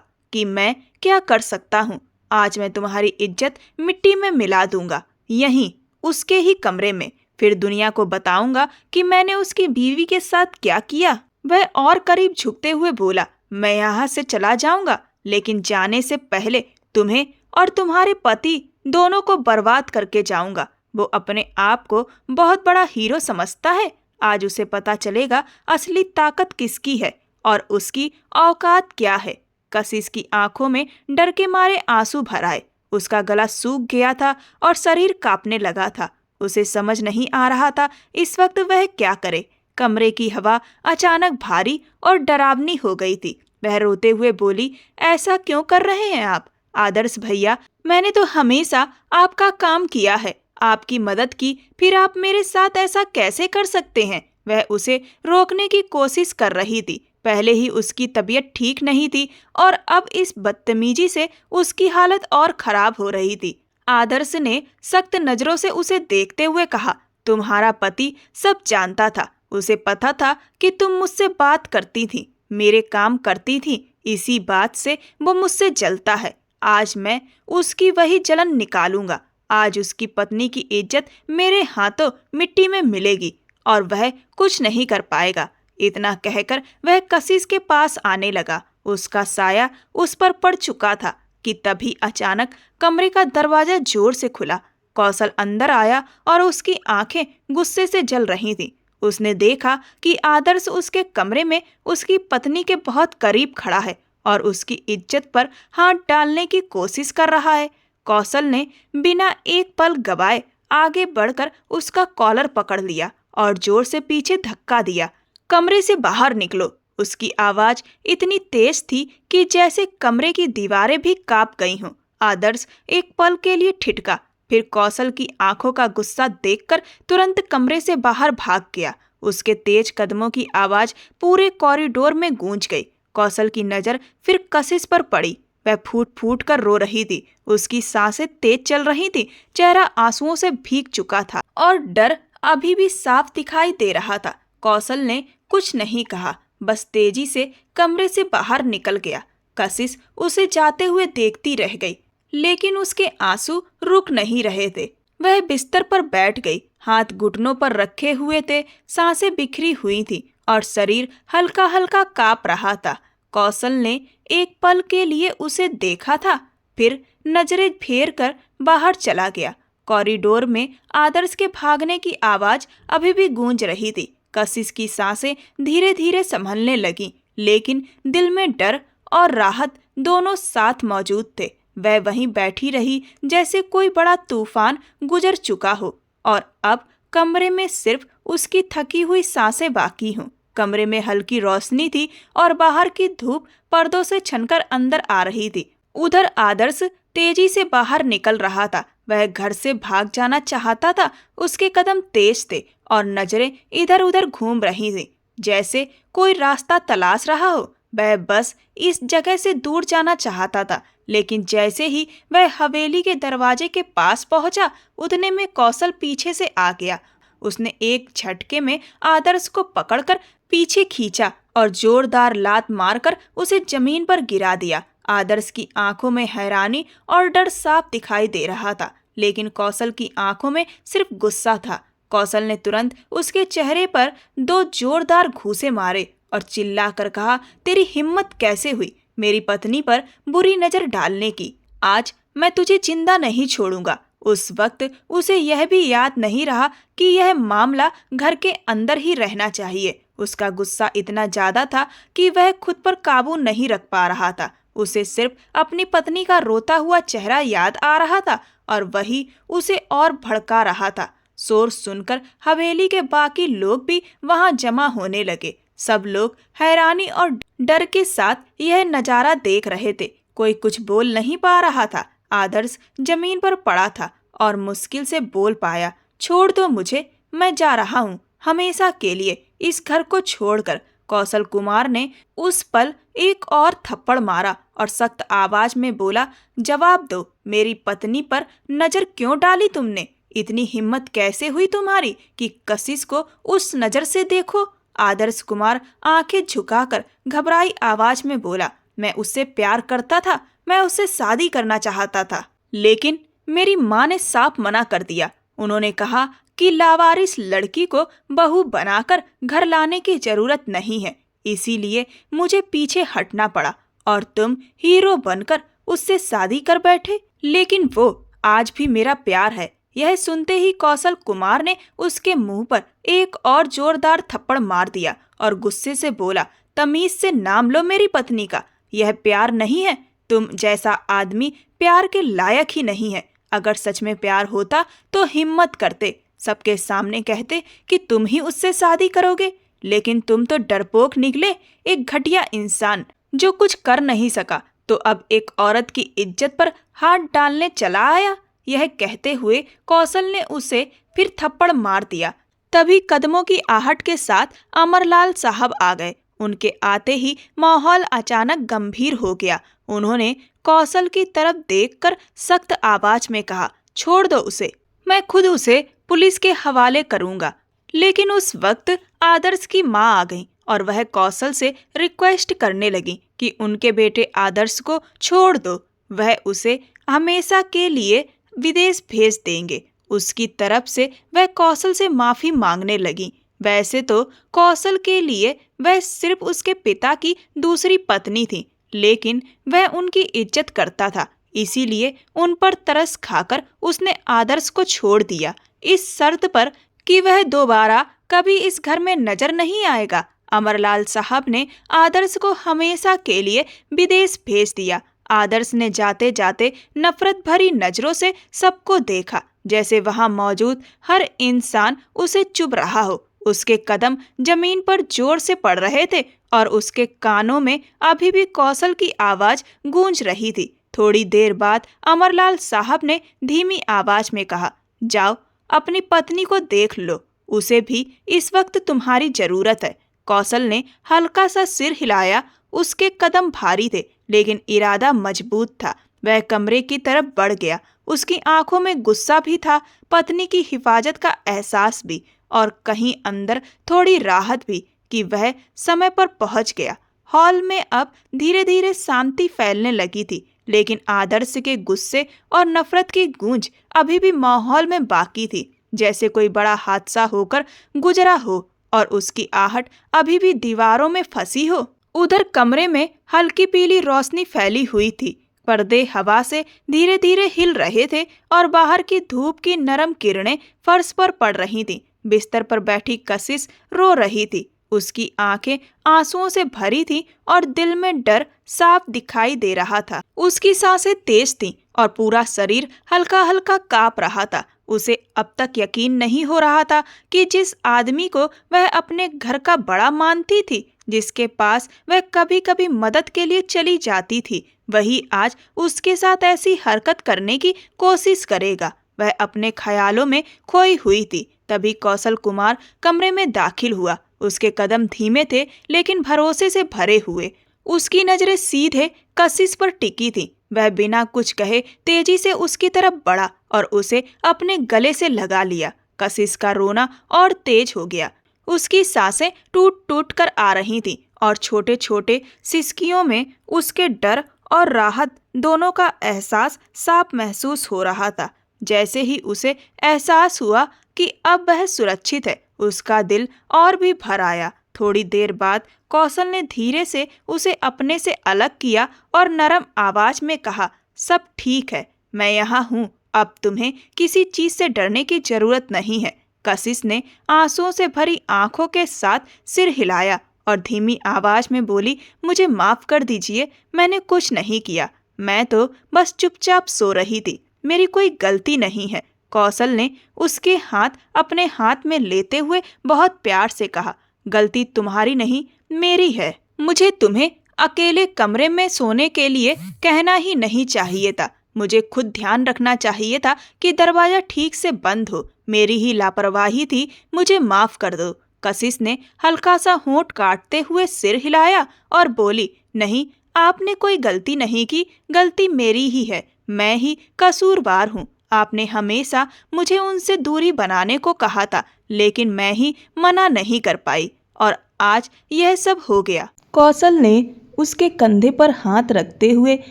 Speaker 1: कि मैं क्या कर सकता हूँ। आज मैं तुम्हारी इज्जत मिट्टी में मिला दूंगा, यहीं उसके ही कमरे में। फिर दुनिया को बताऊंगा कि मैंने उसकी बीवी के साथ क्या किया। वह और करीब झुकते हुए बोला, मैं यहाँ से चला जाऊंगा, लेकिन जाने से पहले तुम्हें और तुम्हारे पति दोनों को बर्बाद करके जाऊंगा। वो अपने आप को बहुत बड़ा हीरो समझता है। आज उसे पता चलेगा असली ताकत किसकी है और उसकी औकात क्या है। कशिश की आंखों में डर के मारे आंसू भर आए। उसका गला सूख गया था और शरीर कांपने लगा था। उसे समझ नहीं आ रहा था इस वक्त वह क्या करे। कमरे की हवा अचानक भारी और डरावनी हो गई थी। वह रोते हुए बोली, ऐसा क्यों कर रहे हैं आप? आदर्श भैया, मैंने तो हमेशा आपका काम किया है, आपकी मदद की, फिर आप मेरे साथ ऐसा कैसे कर सकते हैं? वह उसे रोकने की कोशिश कर रही थी। पहले ही उसकी तबीयत ठीक नहीं थी और अब इस बदतमीजी से उसकी हालत और खराब हो रही थी। आदर्श ने सख्त नजरों से उसे देखते हुए कहा, तुम्हारा पति सब जानता था। उसे पता था कि तुम मुझसे बात करती थी, मेरे काम करती थी। इसी बात से वो मुझसे जलता है। आज मैं उसकी वही जलन निकालूंगा। आज उसकी पत्नी की इज्जत मेरे हाथों मिट्टी में मिलेगी और वह कुछ नहीं कर पाएगा। इतना कहकर वह कशिश के पास आने लगा। उसका साया उस पर पड़ चुका था कि तभी अचानक कमरे का दरवाजा जोर से खुला। कौशल अंदर आया और उसकी आंखें गुस्से से जल रही थीं। उसने देखा कि आदर्श उसके कमरे में उसकी पत्नी के बहुत करीब खड़ा है और उसकी इज्जत पर हाथ डालने की कोशिश कर रहा है। कौशल ने बिना एक पल गवाए आगे बढ़कर उसका कॉलर पकड़ लिया और जोर से पीछे धक्का दिया। कमरे से बाहर निकलो। उसकी आवाज इतनी तेज थी कि जैसे कमरे की दीवारें भी कांप गई हों। आदर्श एक पल के लिए ठिठका, फिर कौशल की आंखों का गुस्सा देखकर तुरंत कमरे से बाहर भाग गया। उसके तेज कदमों की आवाज पूरे कॉरिडोर में गूंज गई। कौशल की नजर फिर कशिश पर पड़ी। वह फूट फूट कर रो रही थी। उसकी सांसें तेज चल रही थी, चेहरा आंसुओं से भीग चुका था और डर अभी भी साफ दिखाई दे रहा था। कौशल ने कुछ नहीं कहा, बस तेजी से कमरे से बाहर निकल गया। कशिश उसे जाते हुए देखती रह गई, लेकिन उसके आंसू रुक नहीं रहे थे। वह बिस्तर पर बैठ गई, हाथ घुटनों पर रखे हुए थे, सांसें बिखरी हुई थी और शरीर हल्का हल्का कांप रहा था। कौशल ने एक पल के लिए उसे देखा था, फिर नजरें फेर कर बाहर चला गया। कॉरिडोर में आदर्श के भागने की आवाज अभी भी गूंज रही थी। कशिश की सांसें धीरे धीरे संभलने लगीं, लेकिन दिल में डर और राहत दोनों साथ मौजूद थे। वह वहीं बैठी रही जैसे कोई बड़ा तूफान गुजर चुका हो और अब कमरे में सिर्फ उसकी थकी हुई सांसें बाकी हों। कमरे में हल्की रोशनी थी और बाहर की धूप पर्दों से छनकर अंदर आ रही थी। उधर आदर्श तेजी से बाहर निकल रहा था। वह घर से भाग जाना चाहता था। उसके कदम तेज थे और नजरें इधर उधर घूम रही थी, जैसे कोई रास्ता तलाश रहा हो। वह बस इस जगह से दूर जाना चाहता था, लेकिन जैसे ही वह हवेली के दरवाजे के पास पहुंचा, उतने में कौशल पीछे से आ गया। उसने एक झटके में आदर्श को पकड़कर पीछे खींचा और जोरदार लात मारकर उसे जमीन पर गिरा दिया। आदर्श की आंखों में हैरानी और डर साफ दिखाई दे रहा था, लेकिन कौशल की आंखों में सिर्फ गुस्सा था। कौशल ने तुरंत उसके चेहरे पर 2 जोरदार घूंसे मारे और चिल्लाकर कहा, तेरी हिम्मत कैसे हुई मेरी पत्नी पर बुरी नजर डालने की? आज मैं तुझे जिंदा नहीं छोड़ूंगा। उस वक्त उसे यह भी याद नहीं रहा कि यह मामला घर के अंदर ही रहना चाहिए। उसका गुस्सा इतना ज्यादा था कि वह खुद पर काबू नहीं रख पा रहा था। उसे सिर्फ अपनी पत्नी का रोता हुआ चेहरा याद आ रहा था और वही उसे और भड़का रहा था। शोर सुनकर हवेली के बाकी लोग भी वहां जमा होने लगे। सब लोग हैरानी और डर के साथ यह नजारा देख रहे थे। कोई कुछ बोल नहीं पा रहा था। आदर्श जमीन पर पड़ा था और मुश्किल से बोल पाया, छोड़ दो मुझे, मैं जा रहा हूँ हमेशा के लिए इस घर को छोड़कर। कौशल कुमार ने उस पल एक और थप्पड़ मारा और सख्त आवाज में बोला, जवाब दो, मेरी पत्नी पर नजर क्यों डाली तुमने? इतनी हिम्मत कैसे हुई तुम्हारी कि कशिश को उस नजर से देखो? आदर्श कुमार आंखें झुकाकर घबराई आवाज में बोला, मैं उससे प्यार करता था, मैं उससे शादी करना चाहता था, लेकिन मेरी माँ ने साफ मना कर दिया। उन्होंने कहा कि लावारिस लड़की को बहू बनाकर घर लाने की जरूरत नहीं है, इसीलिए मुझे पीछे हटना पड़ा और तुम हीरो बनकर उससे शादी कर बैठे। लेकिन वो आज भी मेरा प्यार है। यह सुनते ही कौशल कुमार ने उसके मुंह पर एक और जोरदार थप्पड़ मार दिया और गुस्से से बोला, तमीज से नाम लो मेरी पत्नी का। यह प्यार नहीं है। तुम जैसा आदमी प्यार के लायक ही नहीं है। अगर सच में प्यार होता तो हिम्मत करते, सबके सामने कहते कि तुम ही उससे शादी करोगे। लेकिन तुम तो डरपोक निकले, एक घटिया इंसान जो कुछ कर नहीं सका, तो अब एक औरत की इज्जत पर हाथ डालने चला आया। यह कहते हुए कौशल ने उसे फिर थप्पड़ मार दिया। तभी कदमों की आहट के साथ अमरलाल साहब आ गए। उनके आते ही माहौल अचानक गंभीर हो गया। उन्होंने कौशल की तरफ देखकर सख्त आवाज में कहा, छोड़ दो उसे, मैं खुद उसे पुलिस के हवाले करूंगा। लेकिन उस वक्त आदर्श की माँ आ गई और वह कौशल से रिक्वेस्ट करने लगी कि उनके बेटे आदर्श को छोड़ दो, वह उसे हमेशा के लिए विदेश भेज देंगे। उसकी तरफ से वह कौशल से माफी मांगने लगी। वैसे तो कौशल के लिए वह सिर्फ उसके पिता की दूसरी पत्नी थी, लेकिन वह उनकी इज्जत करता था, इसीलिए उन पर तरस खाकर उसने आदर्श को छोड़ दिया, इस शर्त पर कि वह दोबारा कभी इस घर में नजर नहीं आएगा। अमरलाल साहब ने आदर्श को हमेशा के लिए विदेश भेज दिया। आदर्श ने जाते जाते नफरत भरी नजरों से सबको देखा, जैसे वहां मौजूद हर इंसान उसे चुभ रहा हो। उसके कदम जमीन पर जोर से पड़ रहे थे और उसके कानों में अभी भी कौशल की आवाज गूंज रही थी। थोड़ी देर बाद अमरलाल साहब ने धीमी आवाज में कहा, जाओ अपनी पत्नी को देख लो, उसे भी इस वक्त तुम्हारी जरूरत है। कौशल ने हल्का सा सिर हिलाया। उसके कदम भारी थे, लेकिन इरादा मजबूत था। वह कमरे की तरफ बढ़ गया। उसकी आंखों में गुस्सा भी था, पत्नी की हिफाजत का एहसास भी, और कहीं अंदर थोड़ी राहत भी कि वह समय पर पहुंच गया। हॉल में अब धीरे धीरे शांति फैलने लगी थी, लेकिन आदर्श के गुस्से और नफरत की गूंज अभी भी माहौल में बाकी थी, जैसे कोई बड़ा हादसा होकर गुजरा हो और उसकी आहट अभी भी दीवारों में फंसी हो। उधर कमरे में हल्की पीली रोशनी फैली हुई थी। पर्दे हवा से धीरे धीरे हिल रहे थे और बाहर की धूप की नरम किरणें फर्श पर पड़ रही थीं। बिस्तर पर बैठी कशिश रो रही थी। उसकी आंखें आंसुओं से भरी थीं और दिल में डर साफ दिखाई दे रहा था। उसकी सांसें तेज थीं और पूरा शरीर हल्का हल्का कांप रहा था। उसे अब तक यकीन नहीं हो रहा था कि जिस आदमी को वह अपने घर का बड़ा मानती थी, जिसके पास वह कभी कभी मदद के लिए चली जाती थी, वही आज उसके साथ ऐसी हरकत करने की कोशिश करेगा। वह अपने ख्यालों में खोई हुई थी। तभी कौशल कुमार कमरे में दाखिल हुआ। उसके कदम धीमे थे, लेकिन भरोसे से भरे हुए। उसकी नजरें सीधे कशिश पर टिकी थी। वह बिना कुछ कहे तेजी से उसकी तरफ बढ़ा और उसे अपने गले से लगा लिया। कशिश का रोना और तेज हो गया। उसकी सांसें टूट टूट कर आ रही थीं और छोटे छोटे सिसकियों में उसके डर और राहत दोनों का एहसास साफ महसूस हो रहा था। जैसे ही उसे एहसास हुआ कि अब वह सुरक्षित है, उसका दिल और भी भर आया। थोड़ी देर बाद कौशल ने धीरे से उसे अपने से अलग किया और नरम आवाज में कहा, सब ठीक है, मैं यहाँ हूँ, अब तुम्हें किसी चीज से डरने की जरूरत नहीं है। कशिश ने आंसुओं से भरी आंखों के साथ सिर हिलाया और धीमी आवाज में बोली, मुझे माफ कर दीजिए, मैंने कुछ नहीं किया, मैं तो बस चुपचाप सो रही थी, मेरी कोई गलती नहीं है। कौशल ने उसके हाथ अपने हाथ में लेते हुए बहुत प्यार से कहा, गलती तुम्हारी नहीं, मेरी है। मुझे तुम्हें अकेले कमरे में सोने के लिए कहना ही नहीं चाहिए था। मुझे खुद ध्यान रखना चाहिए था कि दरवाजा ठीक से बंद हो। मेरी ही लापरवाही थी, मुझे माफ कर दो। कशिश ने हल्का सा होंठ काटते हुए सिर हिलाया और बोली, नहीं, आपने कोई गलती नहीं की, गलती मेरी ही है, मैं ही कसूरवार हूँ। आपने हमेशा मुझे उनसे दूरी बनाने को कहा था, लेकिन मैं ही मना नहीं कर पाई और आज यह सब हो गया। कौशल ने उसके कंधे पर हाथ रखते हुए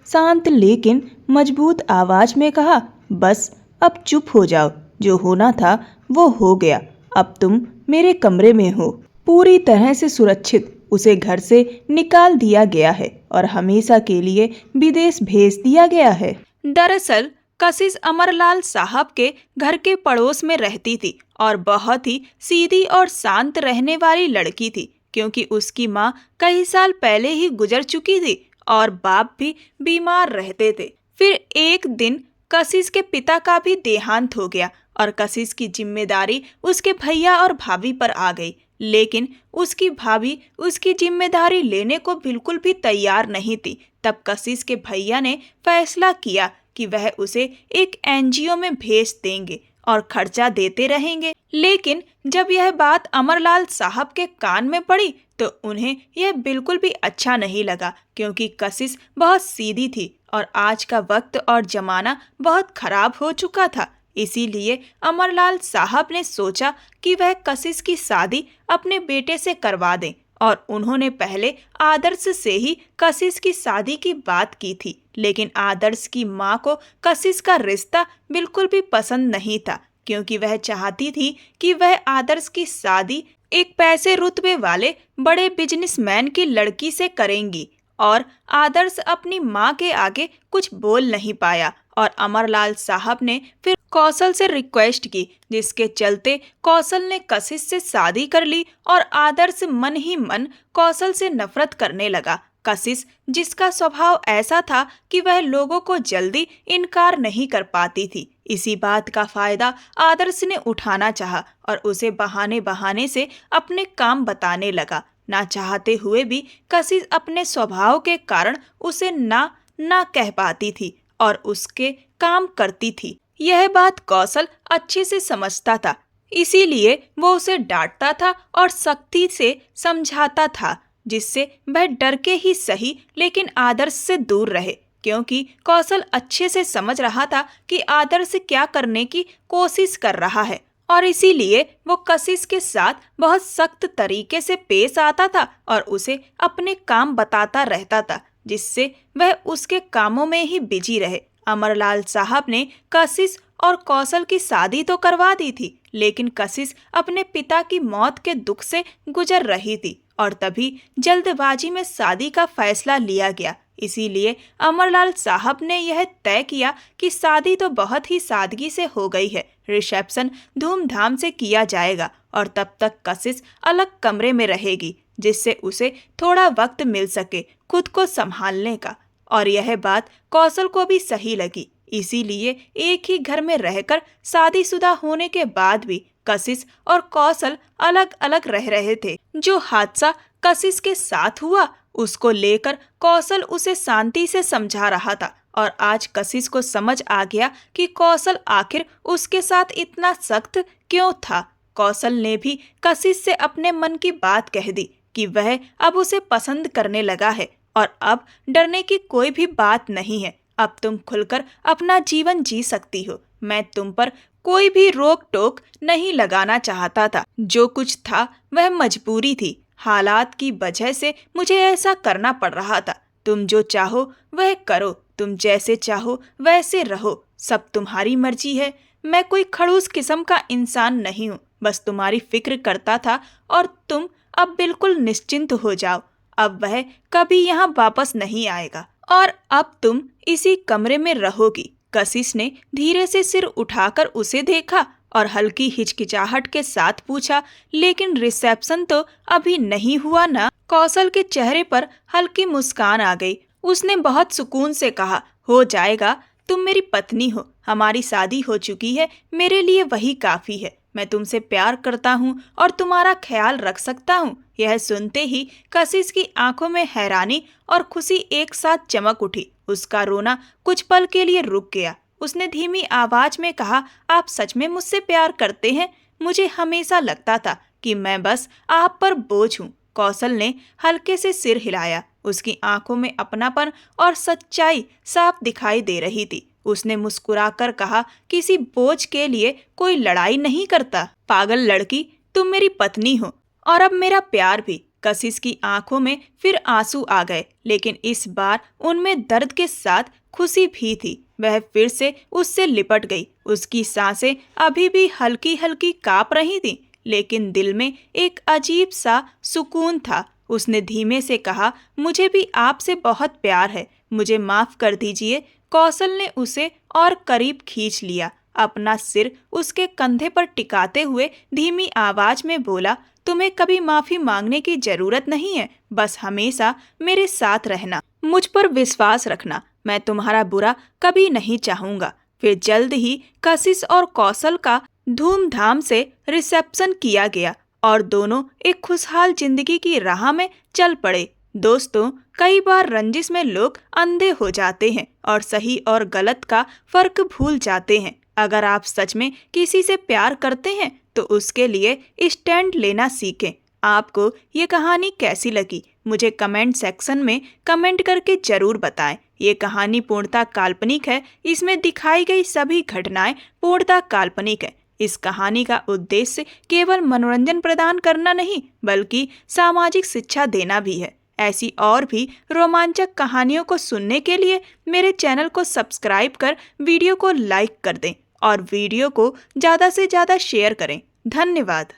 Speaker 1: शांत लेकिन मजबूत आवाज में कहा, बस अब चुप हो जाओ, जो होना था वो हो गया। अब तुम मेरे कमरे में हो, पूरी तरह से सुरक्षित। उसे घर से निकाल दिया गया है और हमेशा के लिए विदेश भेज दिया गया है। दरअसल कशिश अमरलाल साहब के घर के पड़ोस में रहती थी और बहुत ही सीधी और शांत रहने वाली लड़की थी, क्योंकि उसकी माँ कई साल पहले ही गुजर चुकी थी और बाप भी बीमार रहते थे। फिर एक दिन कशिश के पिता का भी देहांत हो गया और कशिश की जिम्मेदारी उसके भैया और भाभी पर आ गई। लेकिन उसकी भाभी उसकी जिम्मेदारी लेने को बिल्कुल भी तैयार नहीं थी। तब कशिश के भैया ने फैसला किया कि वह उसे एक एनजीओ में भेज देंगे और खर्चा देते रहेंगे। लेकिन जब यह बात अमरलाल साहब के कान में पड़ी तो उन्हें यह बिल्कुल भी अच्छा नहीं लगा, क्योंकि कशिश बहुत सीधी थी और आज का वक्त और जमाना बहुत खराब हो चुका था। इसीलिए अमरलाल साहब ने सोचा कि वह कशिश की शादी अपने बेटे से करवा दें और उन्होंने पहले आदर्श से ही कशिश की शादी की बात की थी। लेकिन आदर्श की माँ को कशिश का रिश्ता बिल्कुल भी पसंद नहीं था, क्योंकि वह चाहती थी कि वह आदर्श की शादी एक पैसे रुतबे वाले बड़े बिजनेसमैन की लड़की से करेंगी। और आदर्श अपनी माँ के आगे कुछ बोल नहीं पाया और अमरलाल साहब ने फिर कौशल से रिक्वेस्ट की, जिसके चलते कौशल ने कशिश से शादी कर ली और आदर्श मन ही मन कौशल से नफरत करने लगा। कशिश, जिसका स्वभाव ऐसा था कि वह लोगों को जल्दी इनकार नहीं कर पाती थी, इसी बात का फायदा आदर्श ने उठाना चाहा और उसे बहाने बहाने से अपने काम बताने लगा। ना चाहते हुए भी कशिश अपने स्वभाव के कारण उसे ना कह पाती थी और उसके काम करती थी। यह बात कौशल अच्छे से समझता था, इसीलिए वो उसे डांटता था और सख्ती से समझाता था, जिससे वह डर के ही सही लेकिन आदर्श से दूर रहे, क्योंकि कौशल अच्छे से समझ रहा था कि आदर्श क्या करने की कोशिश कर रहा है और इसीलिए वो कशिश के साथ बहुत सख्त तरीके से पेश आता था और उसे अपने काम बताता रहता था, जिससे वह उसके कामों में ही बिजी रहे। अमरलाल साहब ने कशिश और कौशल की शादी तो करवा दी थी, लेकिन कशिश अपने पिता की मौत के दुख से गुजर रही थी और तभी जल्दबाजी में शादी का फैसला लिया गया। इसीलिए अमरलाल साहब ने यह तय किया कि शादी तो बहुत ही सादगी से हो गई है, रिसेप्शन धूमधाम से किया जाएगा और तब तक कशिश अलग कमरे में रहेगी, जिससे उसे थोड़ा वक्त मिल सके खुद को संभालने का। और यह बात कौशल को भी सही लगी। इसीलिए एक ही घर में रहकर शादीशुदा होने के बाद भी कशिश और कौशल अलग अलग रह रहे थे। जो हादसा कशिश के साथ हुआ उसको लेकर कौशल उसे शांति से समझा रहा था और आज कशिश को समझ आ गया कि कौशल आखिर उसके साथ इतना सख्त क्यों था। कौशल ने भी कशिश से अपने मन की बात कह दी कि वह अब उसे पसंद करने लगा है और अब डरने की कोई भी बात नहीं है। अब तुम खुलकर अपना जीवन जी सकती हो। मैं तुम पर कोई भी रोक टोक नहीं लगाना चाहता था। जो कुछ था वह मजबूरी थी, हालात की वजह से मुझे ऐसा करना पड़ रहा था। तुम जो चाहो वह करो, तुम जैसे चाहो वैसे रहो, सब तुम्हारी मर्जी है। मैं कोई खड़ूस किस्म का इंसान नहीं हूँ, बस तुम्हारी फिक्र करता था और तुम अब बिल्कुल निश्चिंत हो जाओ। अब वह कभी यहाँ वापस नहीं आएगा और अब तुम इसी कमरे में रहोगी। कशिश ने धीरे से सिर उठाकर उसे देखा और हल्की हिचकिचाहट के साथ पूछा, लेकिन रिसेप्शन तो अभी नहीं हुआ ना? कौशल के चेहरे पर हल्की मुस्कान आ गई। उसने बहुत सुकून से कहा, हो जाएगा, तुम मेरी पत्नी हो, हमारी शादी हो चुकी है, मेरे लिए वही काफी है। मैं तुमसे प्यार करता हूँ और तुम्हारा ख्याल रख सकता हूँ। यह सुनते ही कशिश की आंखों में हैरानी और खुशी एक साथ चमक उठी। उसका रोना कुछ पल के लिए रुक गया। उसने धीमी आवाज में कहा, आप सच में मुझसे प्यार करते हैं? मुझे हमेशा लगता था कि मैं बस आप पर बोझ हूँ। कौशल ने हल्के से सिर हिलाया। उसकी आंखों में अपनापन और सच्चाई साफ दिखाई दे रही थी। उसने मुस्कुराकर कहा, किसी बोझ के लिए कोई लड़ाई नहीं करता। पागल लड़की, तुम मेरी पत्नी हो और अब मेरा प्यार भी। कशिश की आंखों में फिर आंसू आ गए, लेकिन इस बार उनमें दर्द के साथ खुशी भी थी। वह फिर से उससे लिपट गई। उसकी सांसें अभी भी हल्की हल्की कांप रही थीं, लेकिन दिल में एक अजीब सा सुकून था। उसने धीमे से कहा, मुझे भी आपसे बहुत प्यार है, मुझे माफ कर दीजिए। कौशल ने उसे और करीब खींच लिया। अपना सिर उसके कंधे पर टिकाते हुए धीमी आवाज में बोला, तुम्हें कभी माफी मांगने की जरूरत नहीं है, बस हमेशा मेरे साथ रहना, मुझ पर विश्वास रखना। मैं तुम्हारा बुरा कभी नहीं चाहूंगा। फिर जल्द ही कशिश और कौशल का धूमधाम से रिसेप्शन किया गया और दोनों एक खुशहाल जिंदगी की राह में चल पड़े। दोस्तों, कई बार रंजिश में लोग अंधे हो जाते हैं और सही और गलत का फर्क भूल जाते हैं। अगर आप सच में किसी से प्यार करते हैं तो उसके लिए स्टैंड लेना सीखें। आपको ये कहानी कैसी लगी, मुझे कमेंट सेक्शन में कमेंट करके जरूर बताएं। ये कहानी पूर्णतः काल्पनिक है। इसमें दिखाई गई सभी घटनाएं पूर्णतः काल्पनिक है। इस कहानी का उद्देश्य केवल मनोरंजन प्रदान करना नहीं, बल्कि सामाजिक शिक्षा देना भी है। ऐसी और भी रोमांचक कहानियों को सुनने के लिए मेरे चैनल को सब्सक्राइब कर वीडियो को लाइक कर दें और वीडियो को ज़्यादा से ज़्यादा शेयर करें। धन्यवाद।